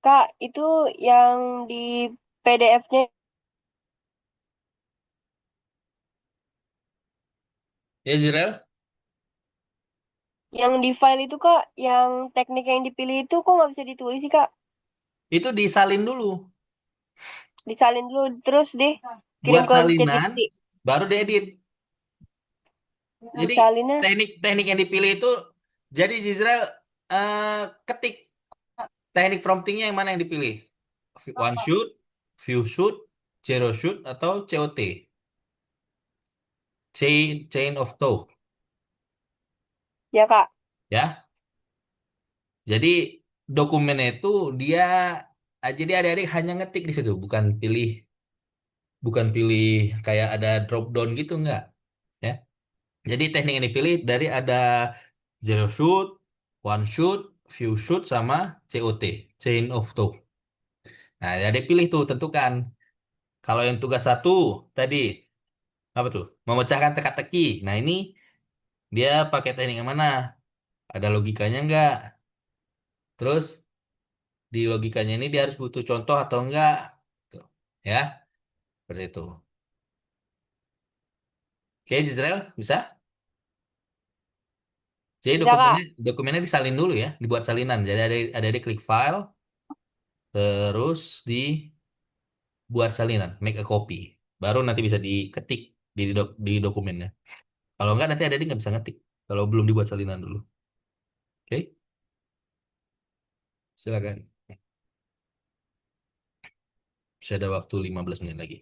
Kak, itu yang di PDF-nya, Ya, Israel, yang di file itu Kak, yang teknik yang dipilih itu kok nggak bisa ditulis sih Kak? itu disalin dulu. Disalin dulu, terus deh kirim Buat ke salinan, ChatGPT. baru diedit. Jadi Salinnya, teknik-teknik yang dipilih itu, jadi Israel ketik teknik promptingnya yang mana yang dipilih. One shoot, few shoot, zero shoot, atau COT. Chain of thought. ya Kak. Ya. Jadi dokumennya itu dia jadi adik-adik hanya ngetik di situ, bukan pilih kayak ada drop down gitu enggak, ya. Jadi teknik yang dipilih dari ada zero shoot, one shoot, few shoot sama COT, chain of thought. Nah, jadi pilih tuh tentukan. Kalau yang tugas satu tadi apa tuh? Memecahkan teka-teki. Nah, ini dia pakai teknik yang mana? Ada logikanya enggak? Terus di logikanya ini dia harus butuh contoh atau enggak? Tuh. Ya, seperti itu. Oke, Israel, bisa? Jadi Bisa dokumennya Kak. dokumennya disalin dulu ya, dibuat salinan. Jadi ada di klik file, terus dibuat salinan, make a copy. Baru nanti bisa diketik di dokumennya. Kalau enggak nanti ada di nggak bisa ngetik. Kalau belum dibuat salinan dulu. Oke, silakan. Bisa ada waktu 15 menit lagi.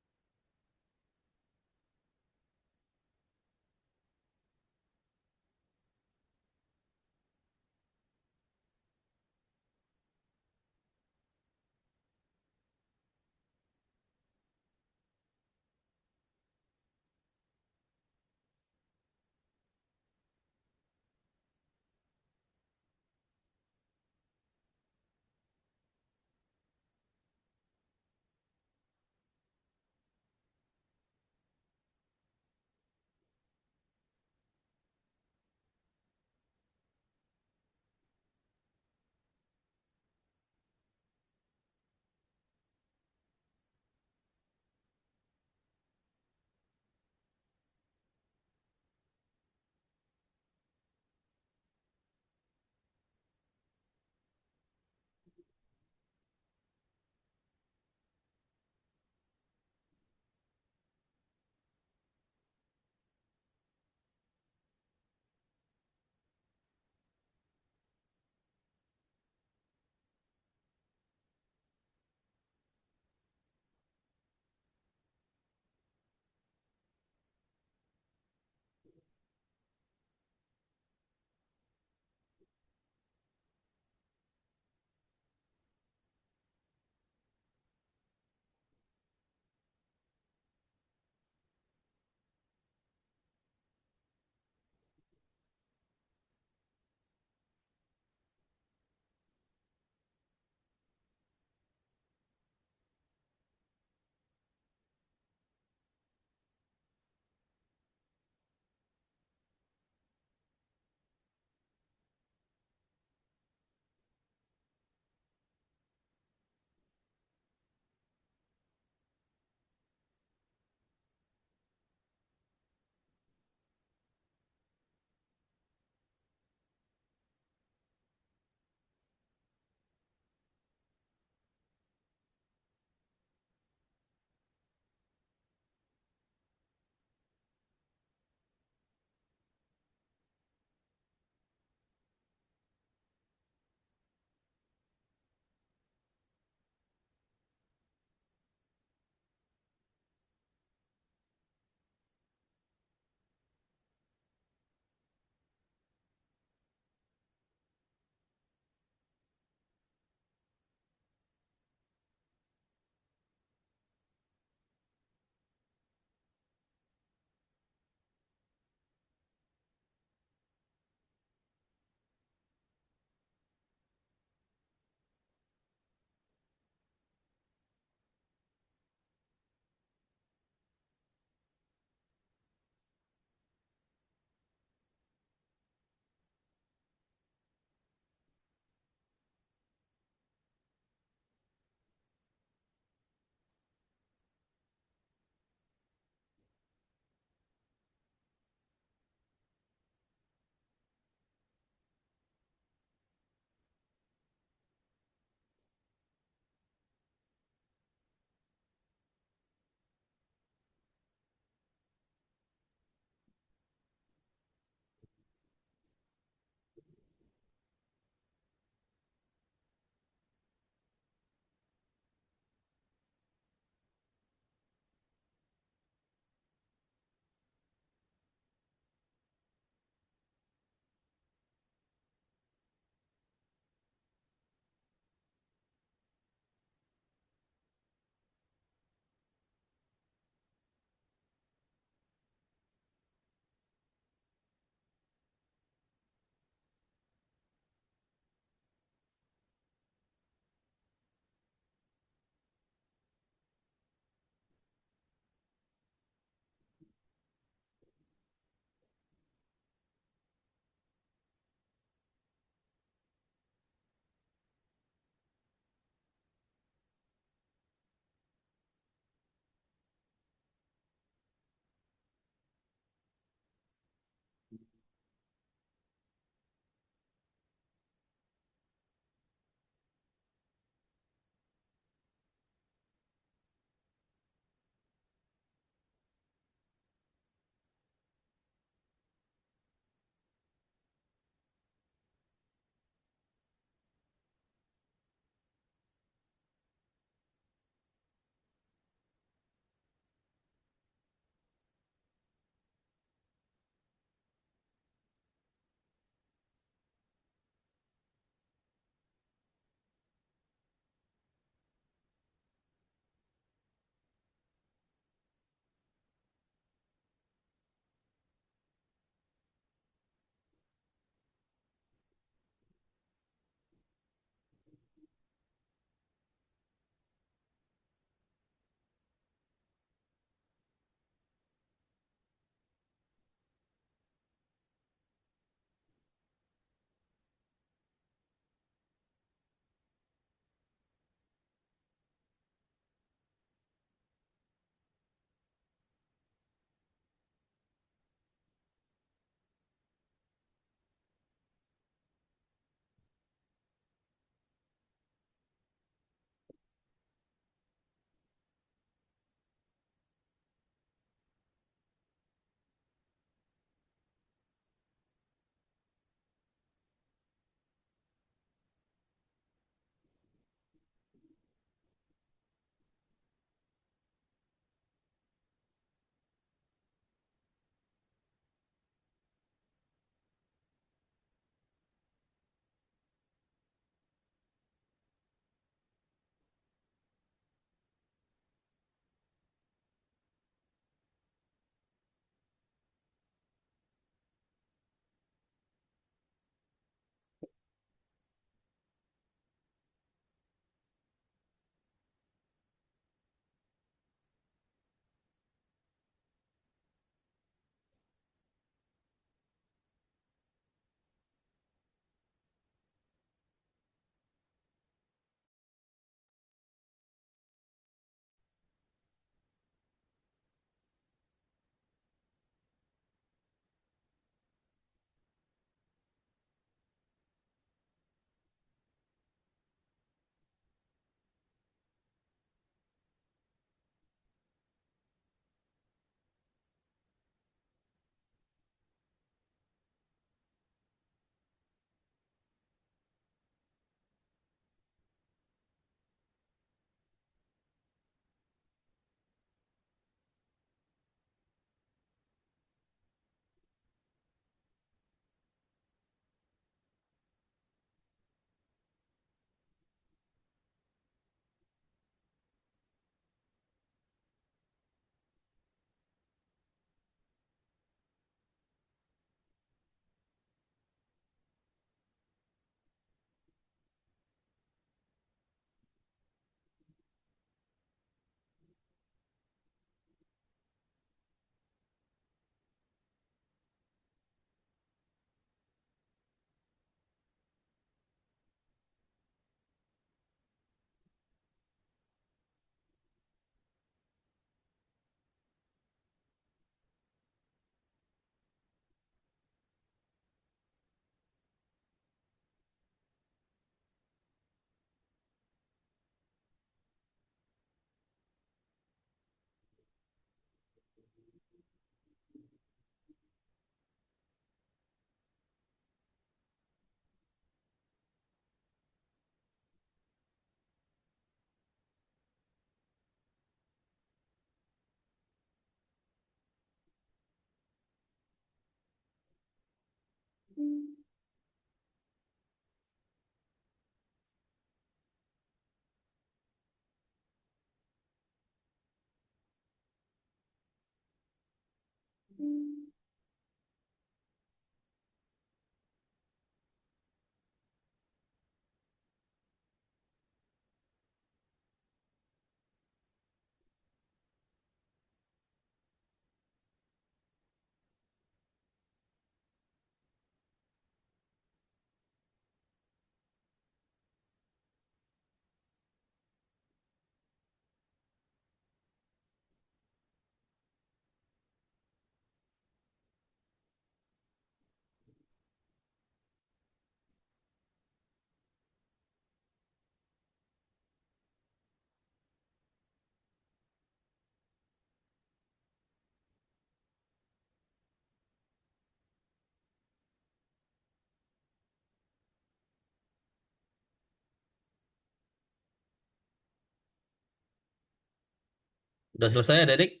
Udah selesai ya, Dedik?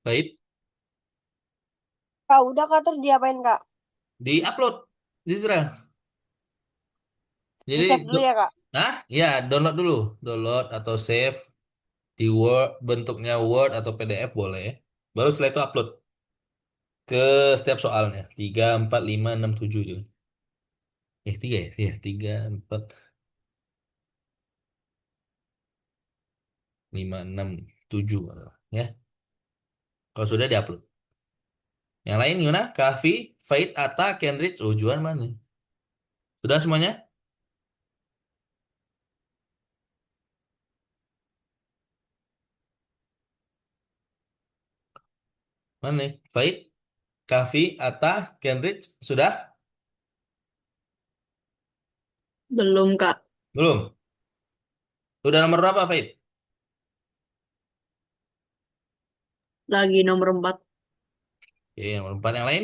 Baik, Kak, udah Kak, terus diapain Kak? di-upload di Israel. Di Jadi, save dulu ya Kak? ya download dulu, download atau save di Word, bentuknya Word atau PDF boleh. Baru setelah itu upload ke setiap soalnya. 3, 4, 5, 6, 7 juga. 3 ya? Iya, 3, 4, 5, 6, 7. Ya, kalau sudah diupload. Yang lain gimana? Kahfi, Faith, Atta, Kenrich, Juan mana? Sudah semuanya? Mana nih? Faith, Kahfi, Atta, Kenrich, sudah? Belum, Kak. Belum? Sudah nomor berapa, Faith? Lagi nomor 4. Oke, nomor 4 yang lain?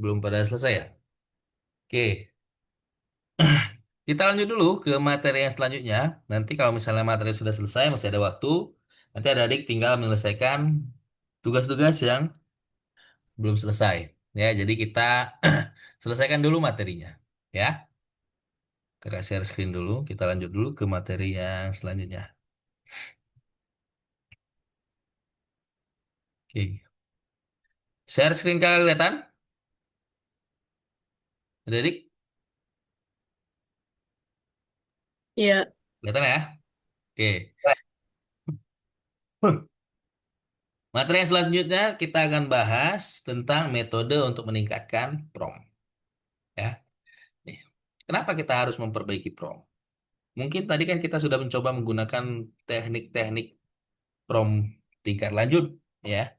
Belum pada selesai ya? Oke, kita lanjut dulu ke materi yang selanjutnya. Nanti kalau misalnya materi sudah selesai, masih ada waktu. Nanti adik tinggal menyelesaikan tugas-tugas yang belum selesai. Ya, jadi kita selesaikan dulu materinya. Ya, kakak share screen dulu. Kita lanjut dulu ke materi yang selanjutnya. Oke, share screen kakak kelihatan? Adik, Iya. kelihatan ya? Oke. Materi yang selanjutnya kita akan bahas tentang metode untuk meningkatkan PROM. Ya. Nih, kenapa kita harus memperbaiki PROM? Mungkin tadi kan kita sudah mencoba menggunakan teknik-teknik PROM tingkat lanjut, ya.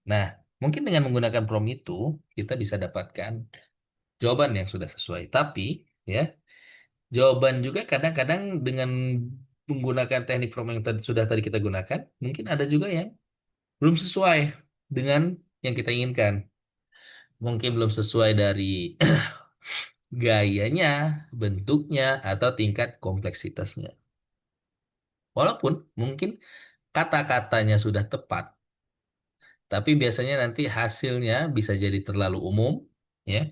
Nah, mungkin dengan menggunakan PROM itu kita bisa dapatkan jawaban yang sudah sesuai. Tapi, ya, jawaban juga kadang-kadang dengan menggunakan teknik PROM yang sudah tadi kita gunakan, mungkin ada juga yang belum sesuai dengan yang kita inginkan. Mungkin belum sesuai dari gayanya, bentuknya, atau tingkat kompleksitasnya. Walaupun mungkin kata-katanya sudah tepat, tapi biasanya nanti hasilnya bisa jadi terlalu umum, ya.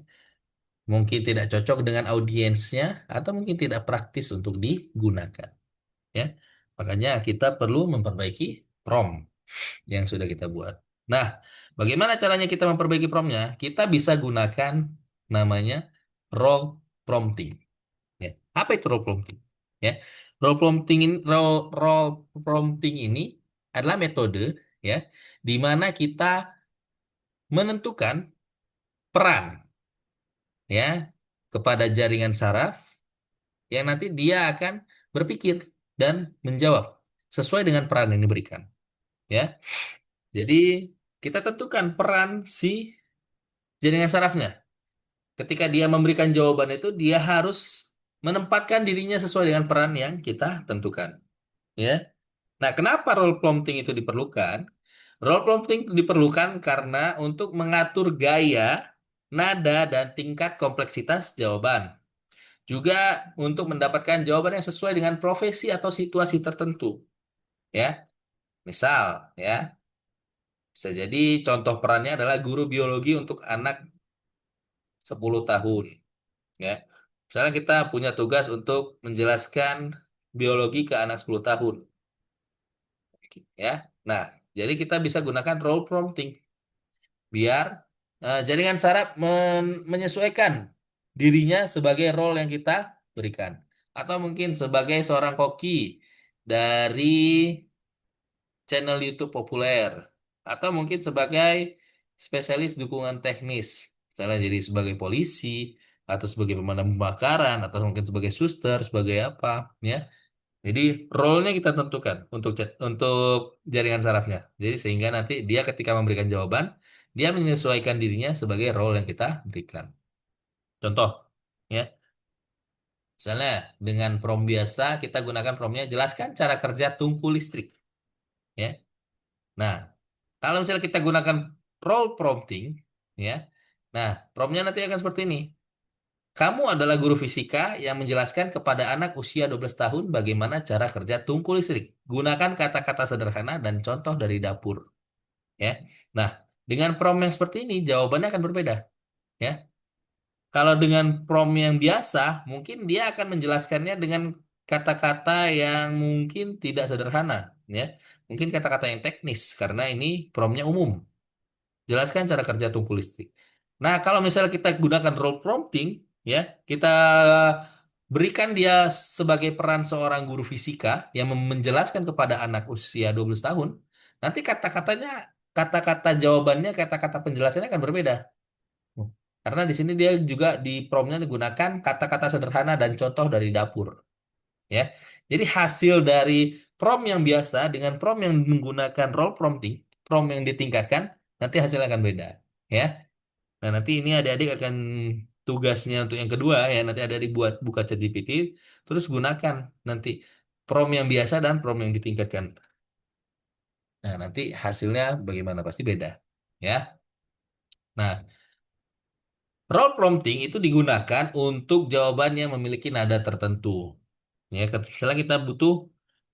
Mungkin tidak cocok dengan audiensnya, atau mungkin tidak praktis untuk digunakan, ya. Makanya kita perlu memperbaiki prompt yang sudah kita buat. Nah, bagaimana caranya kita memperbaiki promptnya? Kita bisa gunakan namanya role prompting. Ya. Apa itu role prompting? Ya, role prompting ini adalah metode, ya, di mana kita menentukan peran, ya, kepada jaringan saraf yang nanti dia akan berpikir dan menjawab sesuai dengan peran yang diberikan. Ya, jadi kita tentukan peran si jaringan sarafnya. Ketika dia memberikan jawaban itu, dia harus menempatkan dirinya sesuai dengan peran yang kita tentukan. Ya. Nah, kenapa role prompting itu diperlukan? Role prompting diperlukan karena untuk mengatur gaya, nada, dan tingkat kompleksitas jawaban. juga untuk mendapatkan jawaban yang sesuai dengan profesi atau situasi tertentu. Ya, misal ya, bisa jadi contoh perannya adalah guru biologi untuk anak 10 tahun. Ya, misalnya kita punya tugas untuk menjelaskan biologi ke anak 10 tahun. Ya, nah, jadi kita bisa gunakan role prompting biar jaringan saraf menyesuaikan dirinya sebagai role yang kita berikan. Atau mungkin sebagai seorang koki dari channel YouTube populer. Atau mungkin sebagai spesialis dukungan teknis. Misalnya jadi sebagai polisi, atau sebagai pemadam kebakaran, atau mungkin sebagai suster, sebagai apa, ya. Jadi role-nya kita tentukan untuk jaringan sarafnya. Jadi sehingga nanti dia ketika memberikan jawaban, dia menyesuaikan dirinya sebagai role yang kita berikan. Contoh, ya, misalnya dengan prompt biasa kita gunakan promptnya jelaskan cara kerja tungku listrik. Ya, nah kalau misalnya kita gunakan role prompting, ya, nah promptnya nanti akan seperti ini. Kamu adalah guru fisika yang menjelaskan kepada anak usia 12 tahun bagaimana cara kerja tungku listrik. Gunakan kata-kata sederhana dan contoh dari dapur. Ya. Nah, dengan prompt yang seperti ini, jawabannya akan berbeda. Ya. Kalau dengan prompt yang biasa, mungkin dia akan menjelaskannya dengan kata-kata yang mungkin tidak sederhana. Ya. Mungkin kata-kata yang teknis, karena ini promptnya umum. Jelaskan cara kerja tungku listrik. Nah, kalau misalnya kita gunakan role prompting, ya, kita berikan dia sebagai peran seorang guru fisika yang menjelaskan kepada anak usia 12 tahun, nanti kata-katanya, kata-kata jawabannya, kata-kata penjelasannya akan berbeda. Karena di sini dia juga di promptnya digunakan kata-kata sederhana dan contoh dari dapur, ya. Jadi hasil dari prompt yang biasa dengan prompt yang menggunakan role prompting, prompt yang ditingkatkan, nanti hasilnya akan beda, ya. Nah, nanti ini adik-adik akan tugasnya untuk yang kedua ya, nanti adik-adik buat buka ChatGPT, terus gunakan nanti prompt yang biasa dan prompt yang ditingkatkan. Nah, nanti hasilnya bagaimana pasti beda, ya. Nah, role prompting itu digunakan untuk jawaban yang memiliki nada tertentu. Ya, misalnya kita butuh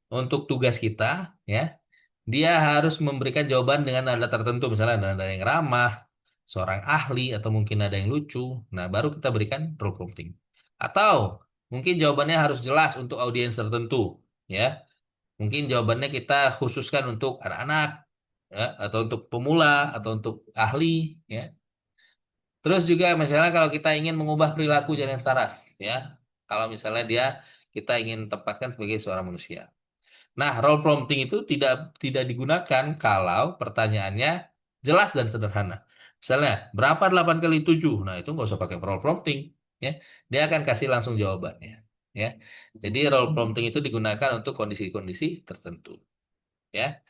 untuk tugas kita, ya, dia harus memberikan jawaban dengan nada tertentu, misalnya nada yang ramah, seorang ahli, atau mungkin nada yang lucu. Nah, baru kita berikan role prompting. Atau mungkin jawabannya harus jelas untuk audiens tertentu, ya. Mungkin jawabannya kita khususkan untuk anak-anak, ya, atau untuk pemula, atau untuk ahli, ya. Terus juga misalnya kalau kita ingin mengubah perilaku jaringan saraf, ya. Kalau misalnya kita ingin tempatkan sebagai seorang manusia. Nah, role prompting itu tidak tidak digunakan kalau pertanyaannya jelas dan sederhana. Misalnya, berapa 8 kali 7? Nah, itu nggak usah pakai role prompting. Ya. Dia akan kasih langsung jawabannya. Ya. Jadi, role prompting itu digunakan untuk kondisi-kondisi tertentu. Ya.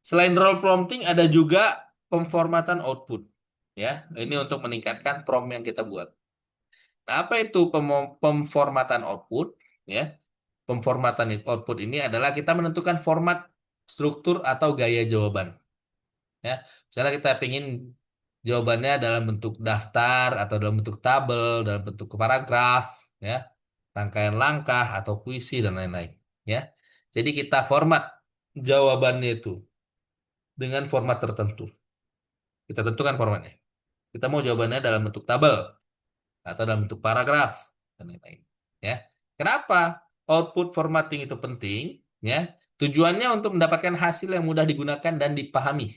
Selain role prompting, ada juga pemformatan output. Ya, ini untuk meningkatkan prompt yang kita buat. Nah, apa itu pemformatan output? Ya, pemformatan output ini adalah kita menentukan format, struktur, atau gaya jawaban. Ya, misalnya kita ingin jawabannya dalam bentuk daftar atau dalam bentuk tabel, dalam bentuk paragraf, ya, rangkaian langkah atau puisi dan lain-lain. Ya, jadi kita format jawabannya itu dengan format tertentu. Kita tentukan formatnya. Kita mau jawabannya dalam bentuk tabel atau dalam bentuk paragraf dan lain-lain. Ya, kenapa output formatting itu penting? Ya, tujuannya untuk mendapatkan hasil yang mudah digunakan dan dipahami.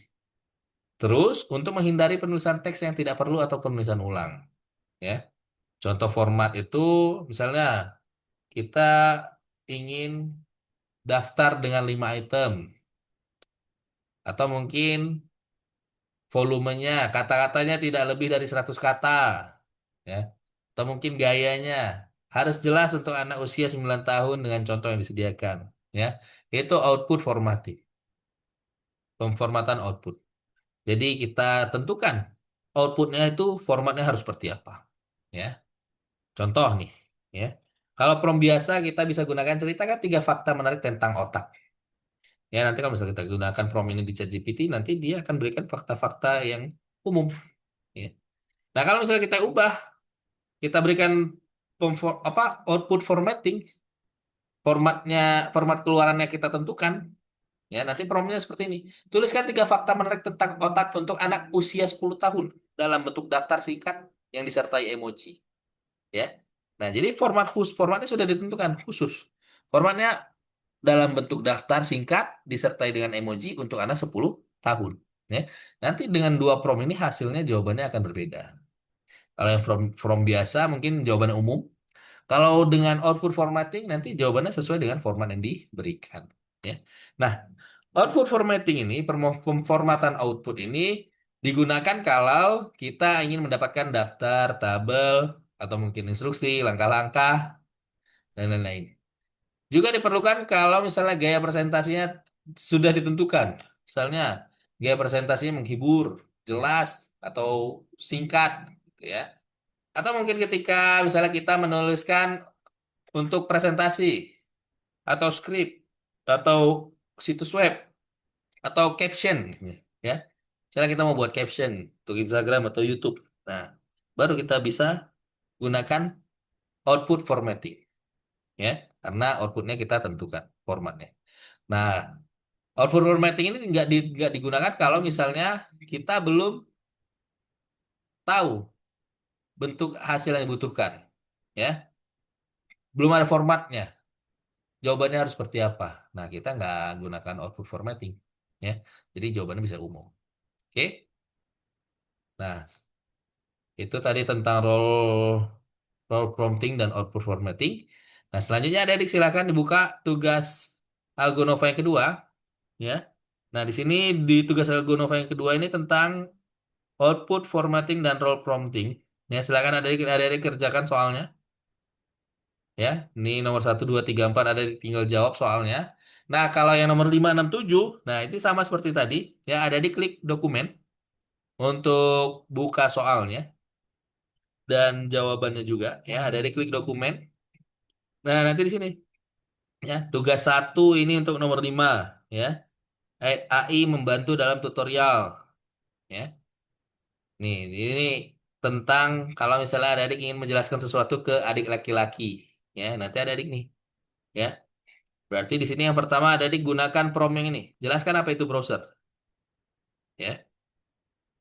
Terus untuk menghindari penulisan teks yang tidak perlu atau penulisan ulang. Ya, contoh format itu misalnya kita ingin daftar dengan 5 item atau mungkin volumenya, kata-katanya tidak lebih dari 100 kata. Ya, atau mungkin gayanya harus jelas untuk anak usia 9 tahun dengan contoh yang disediakan. Ya, itu output formatting, pemformatan output. Jadi kita tentukan outputnya itu formatnya harus seperti apa. Ya, contoh nih. Ya, kalau prompt biasa kita bisa gunakan ceritakan 3 fakta menarik tentang otak. Ya, nanti kalau misalnya kita gunakan prompt ini di ChatGPT, nanti dia akan berikan fakta-fakta yang umum. Ya. Nah, kalau misalnya kita ubah, kita berikan output formatting, format keluarannya kita tentukan. Ya, nanti promnya seperti ini. Tuliskan 3 fakta menarik tentang otak untuk anak usia 10 tahun dalam bentuk daftar singkat yang disertai emoji. Ya. Nah, jadi formatnya sudah ditentukan khusus. Formatnya dalam bentuk daftar singkat disertai dengan emoji untuk anak 10 tahun. Ya. Nanti dengan 2 ini hasilnya jawabannya akan berbeda. Kalau yang from biasa mungkin jawabannya umum. Kalau dengan output formatting nanti jawabannya sesuai dengan format yang diberikan. Ya. Nah, output formatting ini, pemformatan output ini digunakan kalau kita ingin mendapatkan daftar, tabel, atau mungkin instruksi, langkah-langkah, dan lain-lain. Juga diperlukan kalau misalnya gaya presentasinya sudah ditentukan. Misalnya gaya presentasinya menghibur, jelas, atau singkat, gitu ya. Atau mungkin ketika misalnya kita menuliskan untuk presentasi, atau skrip, atau situs web, atau caption, ya. Misalnya kita mau buat caption untuk Instagram atau YouTube. Nah, baru kita bisa gunakan output formatting, ya, karena outputnya kita tentukan formatnya. Nah, output formatting ini nggak digunakan kalau misalnya kita belum tahu bentuk hasil yang dibutuhkan, ya, belum ada formatnya. Jawabannya harus seperti apa? Nah, kita nggak gunakan output formatting, ya. Jadi jawabannya bisa umum. Oke? Nah, itu tadi tentang role prompting dan output formatting. Nah, selanjutnya adik silakan dibuka tugas Algonova yang kedua, ya. Nah, di sini di tugas Algonova yang kedua ini tentang output formatting dan role prompting. Ya, silakan adik kerjakan soalnya. Ya, ini nomor 1, 2, 3, 4 ada tinggal jawab soalnya. Nah, kalau yang nomor 5, 6, 7, nah itu sama seperti tadi. Ya, ada di klik dokumen untuk buka soalnya dan jawabannya juga. Ya, ada di klik dokumen. Nah, nanti di sini. Ya, tugas 1 ini untuk nomor 5. Ya, AI membantu dalam tutorial. Ya, nih, ini tentang kalau misalnya adik ingin menjelaskan sesuatu ke adik laki-laki. Ya, nanti ada adik nih. Ya, berarti di sini yang pertama ada digunakan prompt yang ini. Jelaskan apa itu browser. Ya,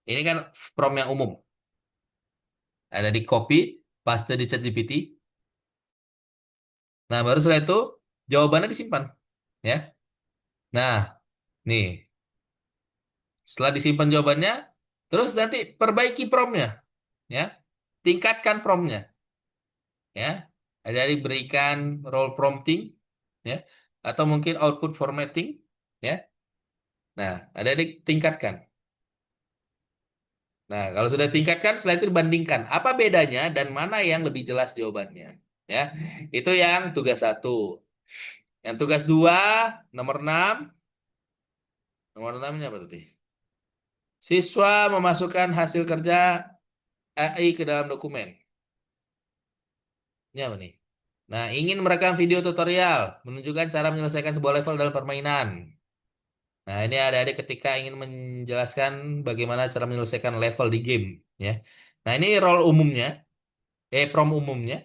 ini kan prompt yang umum. Ada di copy, paste di ChatGPT. Nah, baru setelah itu jawabannya disimpan. Ya, nah, nih setelah disimpan jawabannya, terus nanti perbaiki promptnya. Ya, tingkatkan promptnya. Ya, ada diberikan role prompting. Ya, atau mungkin output formatting. Ya, nah ada ditingkatkan. Nah, kalau sudah tingkatkan, setelah itu dibandingkan. Apa bedanya dan mana yang lebih jelas jawabannya? Ya, itu yang tugas 1. Yang tugas 2, nomor 6. Nomor 6 ini apa tadi? Siswa memasukkan hasil kerja AI ke dalam dokumen. Ini apa nih? Nah, ingin merekam video tutorial, menunjukkan cara menyelesaikan sebuah level dalam permainan. Nah, ini adik-adik ketika ingin menjelaskan bagaimana cara menyelesaikan level di game. Ya. Nah, ini role umumnya, prompt umumnya.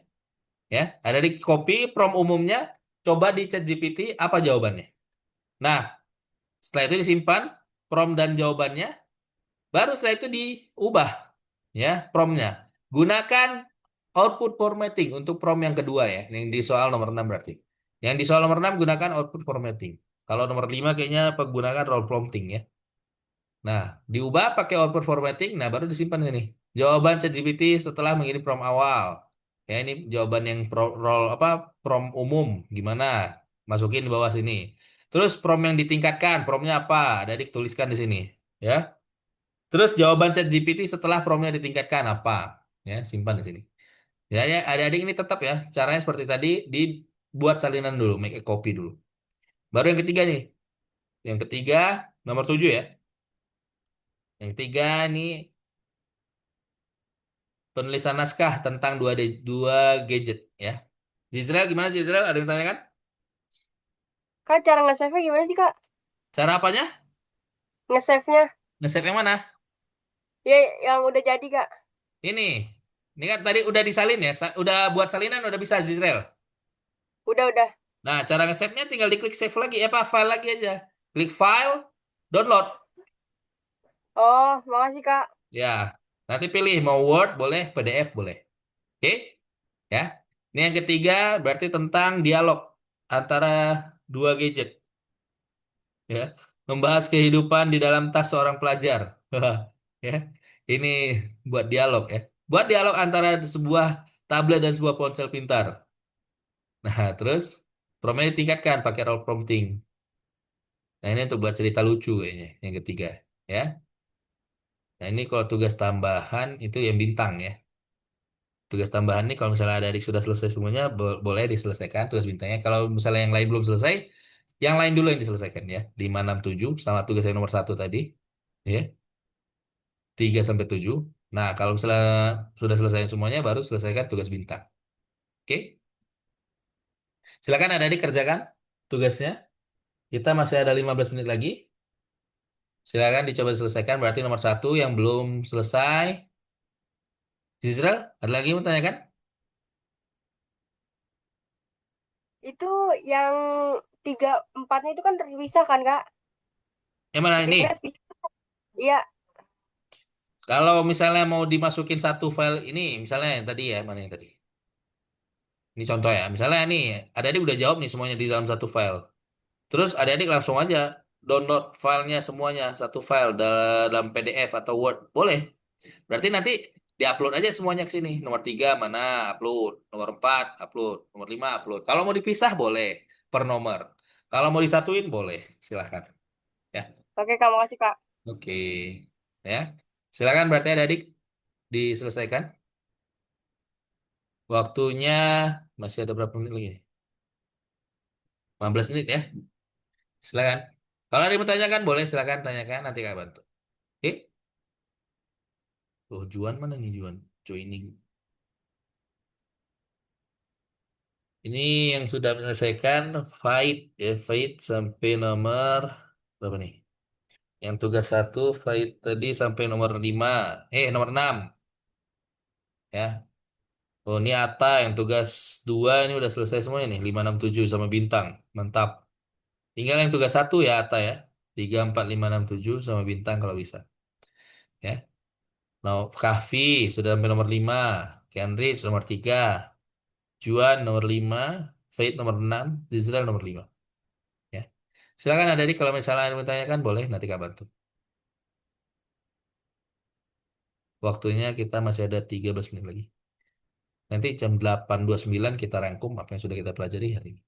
Ya, ada di copy prompt umumnya, coba di ChatGPT apa jawabannya. Nah, setelah itu disimpan prompt dan jawabannya, baru setelah itu diubah ya promptnya. Gunakan output formatting untuk prompt yang kedua ya, yang di soal nomor 6 berarti. Yang di soal nomor 6 gunakan output formatting. Kalau nomor 5 kayaknya penggunaan role prompting ya. Nah, diubah pakai output formatting, nah baru disimpan ini. Jawaban ChatGPT setelah mengirim prompt awal. Ya, ini jawaban yang prompt umum gimana? Masukin di bawah sini. Terus prompt yang ditingkatkan, promptnya apa? Ada dituliskan di sini, ya. Terus jawaban ChatGPT setelah promptnya ditingkatkan apa? Ya, simpan di sini. Ya, ya, adik-adik ini tetap ya, caranya seperti tadi, dibuat salinan dulu, make a copy dulu. Baru yang ketiga nih. Yang ketiga, nomor 7 ya. Yang ketiga ini penulisan naskah tentang dua gadget ya. Jizrel gimana Jizrel? Ada yang tanya kan? Kak, cara nge-save-nya gimana sih, Kak? Cara apanya? Nge-save-nya. Nge-save yang mana? Ya, yang udah jadi, Kak. Ini. Ini kan tadi udah disalin ya, udah buat salinan udah bisa Zisrel. Udah. Nah, cara nge-save-nya tinggal diklik save lagi, apa file lagi aja. Klik file, download. Oh, makasih Kak. Ya, nanti pilih mau Word boleh, PDF boleh. Oke, ya. Ini yang ketiga berarti tentang dialog antara dua gadget, ya. Membahas kehidupan di dalam tas seorang pelajar. Ya, ini buat dialog ya. Buat dialog antara sebuah tablet dan sebuah ponsel pintar. Nah, terus promptnya ditingkatkan pakai role prompting. Nah, ini untuk buat cerita lucu kayaknya yang ketiga, ya. Nah, ini kalau tugas tambahan itu yang bintang ya. Tugas tambahan ini kalau misalnya adik sudah selesai semuanya boleh diselesaikan tugas bintangnya. Kalau misalnya yang lain belum selesai, yang lain dulu yang diselesaikan ya. 5, 6, 7 sama tugas yang nomor satu tadi, ya. 3 sampai 7. Nah, kalau misalnya sudah selesai semuanya baru selesaikan tugas bintang. Oke? Silakan adik kerjakan tugasnya. Kita masih ada 15 menit lagi. Silakan dicoba diselesaikan. Berarti nomor satu yang belum selesai. Zizral, ada lagi yang mau tanyakan? Itu yang 3, 4-nya itu kan terpisah kan Kak? Yang mana ini? Dikira bisa. Iya, Kalau misalnya mau dimasukin satu file ini, misalnya yang tadi ya, mana yang tadi? Ini contoh ya. Misalnya nih, adik-adik udah jawab nih semuanya di dalam satu file. Terus adik-adik langsung aja download filenya semuanya satu file dalam PDF atau Word. Boleh. Berarti nanti diupload aja semuanya ke sini. Nomor 3 mana upload, nomor 4 upload, nomor 5 upload. Kalau mau dipisah boleh per nomor. Kalau mau disatuin boleh. Silahkan. Ya. oke Kak, makasih Kak. Oke. Ya. Silakan berarti adik-adik diselesaikan. Waktunya masih ada berapa menit lagi? 15 menit ya. Silakan. Kalau ada yang mau tanyakan boleh silakan tanyakan nanti Kak bantu. Oke? Oh, Juan mana nih Juan? Joining. Ini yang sudah menyelesaikan fight ya, fight sampai nomor berapa nih? Yang tugas satu fight tadi sampai nomor 5. Nomor 6 ya. Oh, ini Ata yang tugas 2 ini udah selesai semuanya nih, 5, 6, 7 sama bintang. Mantap. Tinggal yang tugas satu ya Ata ya. 3, 4, 5, 6, 7 sama bintang kalau bisa. Ya. Nah, Kahfi sudah sampai nomor 5. Kenrich nomor 3. Juan nomor 5. Faith nomor 6. Israel nomor 5. Ya. Silakan ada di kalau misalnya ada yang bertanyakan boleh nanti kabar bantu. Waktunya kita masih ada 13 menit lagi. Nanti jam 8.29 kita rangkum apa yang sudah kita pelajari hari ini.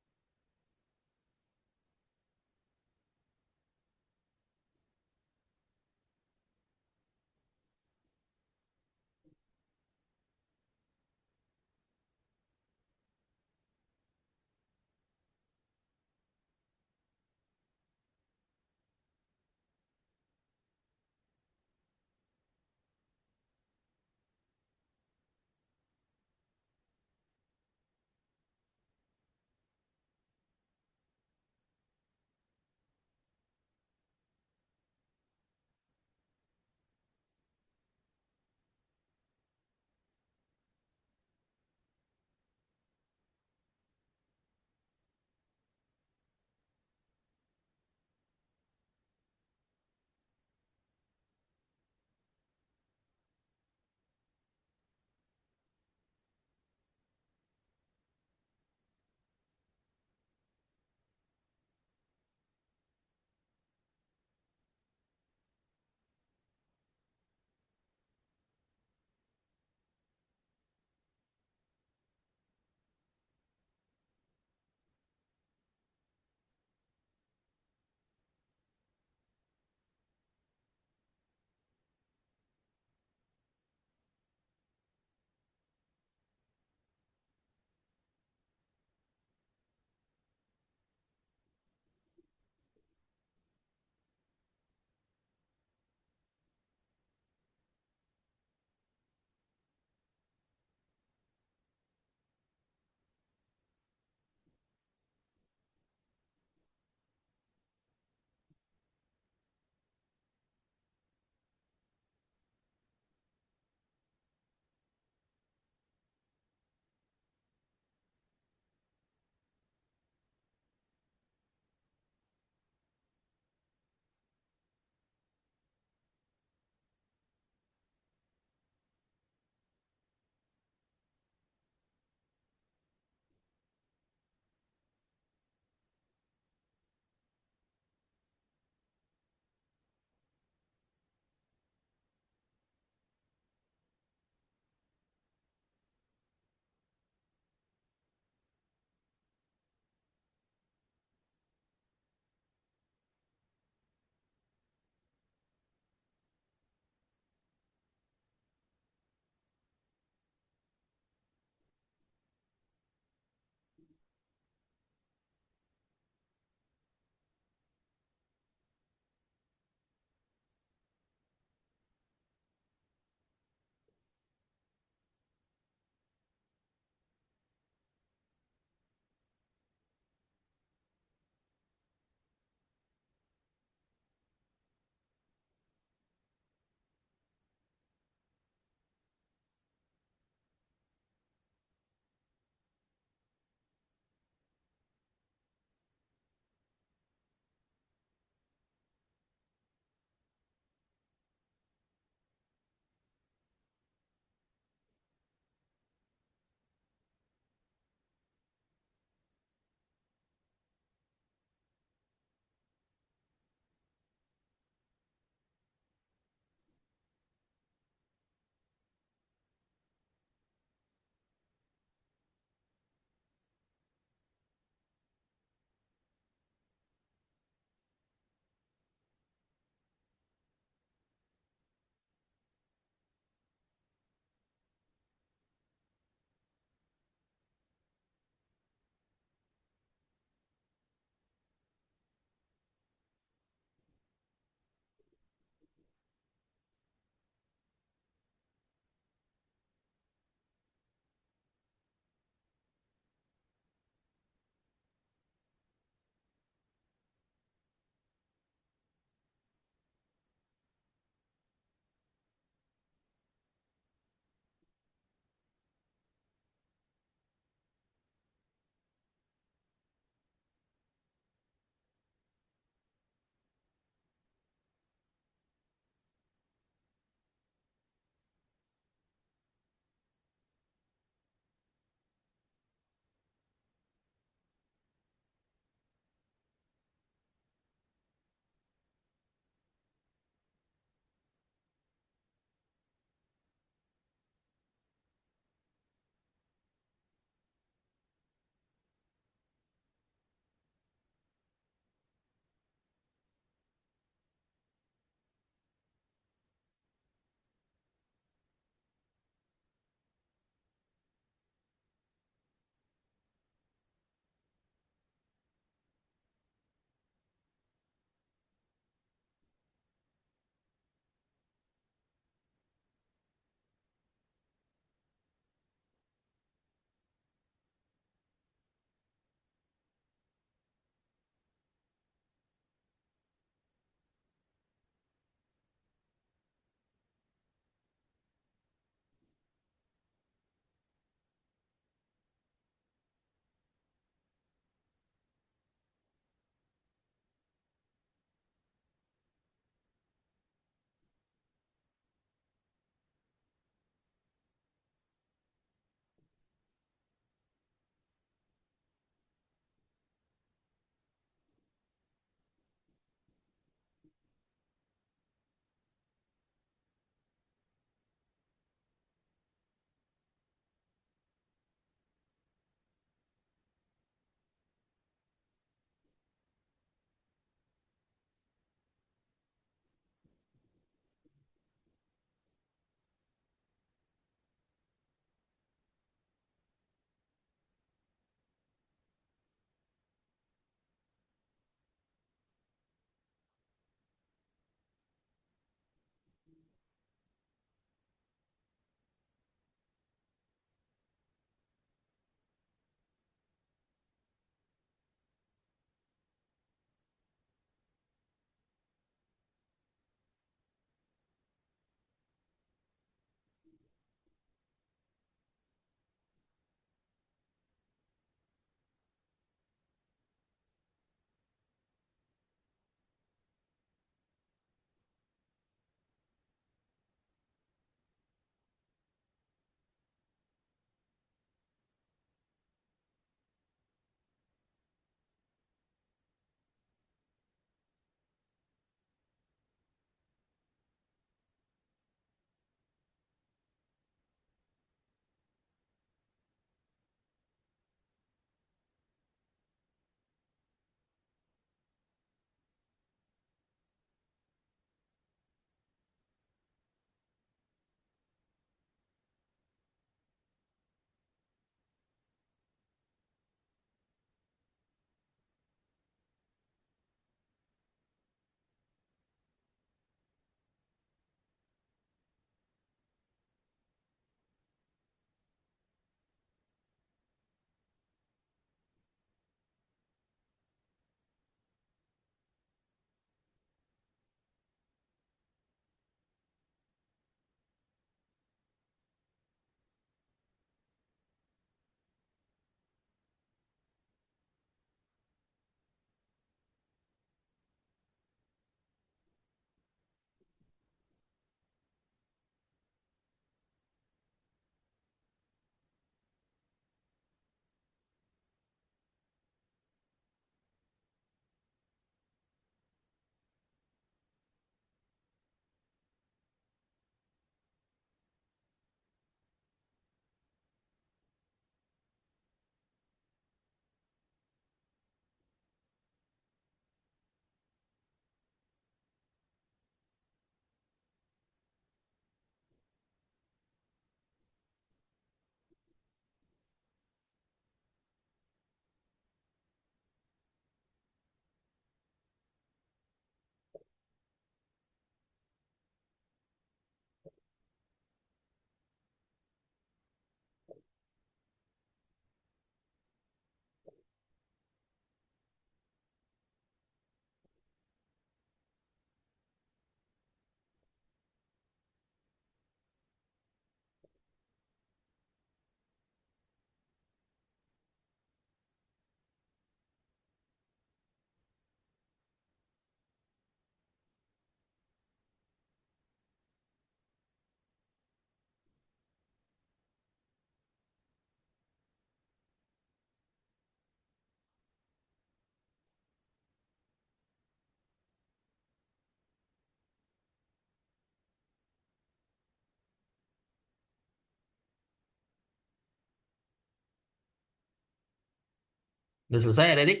Udah selesai adik?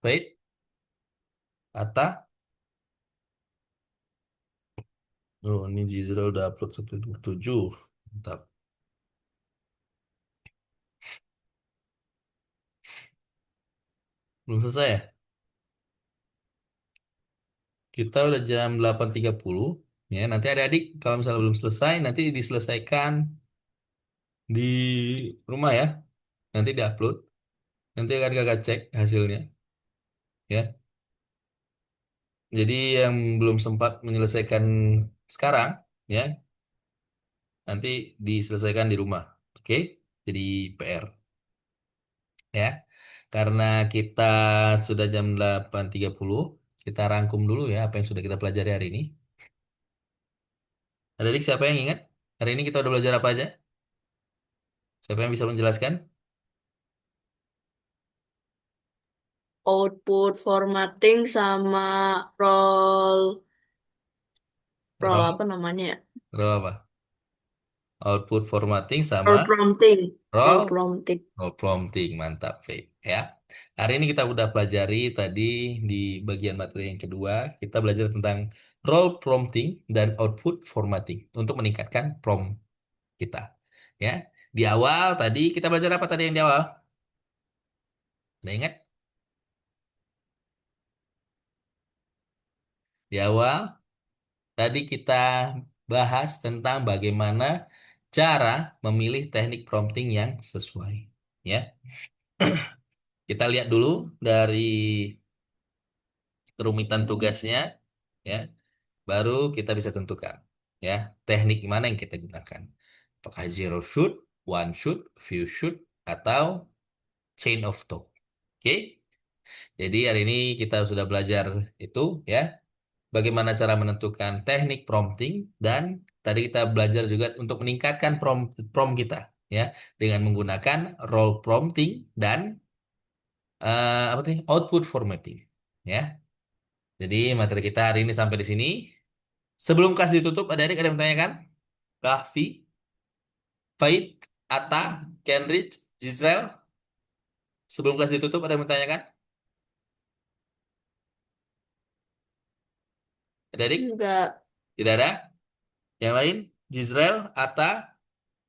Baik. Atta? Oh, ini Jizra udah upload sampai 27. Mantap. Belum selesai ya? Kita udah jam 8.30. Ya, nanti adik-adik kalau misalnya belum selesai, nanti diselesaikan di rumah ya. Nanti diupload. Nanti akan kakak cek hasilnya. Ya. Jadi yang belum sempat menyelesaikan sekarang, ya, nanti diselesaikan di rumah. Oke? Jadi PR. Ya. Karena kita sudah jam 8.30, kita rangkum dulu ya apa yang sudah kita pelajari hari ini. Adik siapa yang ingat? Hari ini kita udah belajar apa aja? Siapa yang bisa menjelaskan? Output formatting sama role role Role, apa namanya ya? role apa? Output formatting Role sama prompting. Role role, prompting. role prompting. Mantap, Faith. Ya. Hari ini kita udah pelajari tadi di bagian materi yang kedua, kita belajar tentang role prompting dan output formatting untuk meningkatkan prompt kita. Ya. Di awal tadi kita belajar apa tadi yang di awal? Udah ingat? Di awal tadi kita bahas tentang bagaimana cara memilih teknik prompting yang sesuai. Ya. Kita lihat dulu dari kerumitan tugasnya, ya. Baru kita bisa tentukan, ya, teknik mana yang kita gunakan. Apakah zero shoot, one shoot, few shoot, atau chain of thought. Oke? Jadi hari ini kita sudah belajar itu, ya, bagaimana cara menentukan teknik prompting dan tadi kita belajar juga untuk meningkatkan prompt kita, ya, dengan menggunakan role prompting dan apa tadi output formatting, ya. Jadi materi kita hari ini sampai di sini. Sebelum kelas ditutup, adik-adik ada yang menanyakan? Kahfi, Faid, Atta, Kenrich, Gisel. Sebelum kelas ditutup ada yang menanyakan? Adik-adik? Enggak. Tidak ada? Yang lain? Gisel, Atta,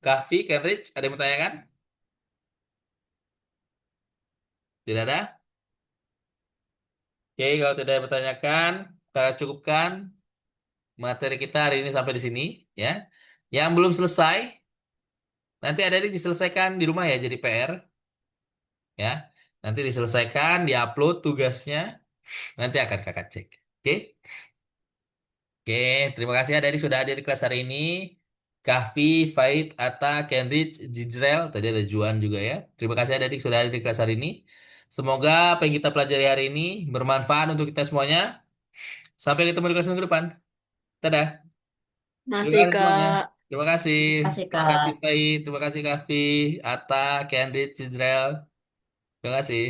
Kahfi, Kenrich, ada yang menanyakan? Tidak ada? Oke, kalau tidak ada yang bertanyakan, kita cukupkan materi kita hari ini sampai di sini, ya. Yang belum selesai, nanti adik-adik diselesaikan di rumah ya, jadi PR, ya. Nanti diselesaikan, diupload tugasnya, nanti akan kakak cek. Oke? Oke, terima kasih adik-adik sudah hadir di kelas hari ini. Kahfi, Faid, Atta, Kenrich, Jijrel, tadi ada Juan juga ya. Terima kasih adik-adik sudah hadir di kelas hari ini. Semoga apa yang kita pelajari hari ini bermanfaat untuk kita semuanya. Sampai ketemu di kelas minggu depan. Dadah. Terima Masih, kasih semuanya. Kak. Terima kasih. Masih, Terima kasih Kak. Faid, terima kasih Kahfi, Atta, Kenrich, Jijrel. Terima kasih.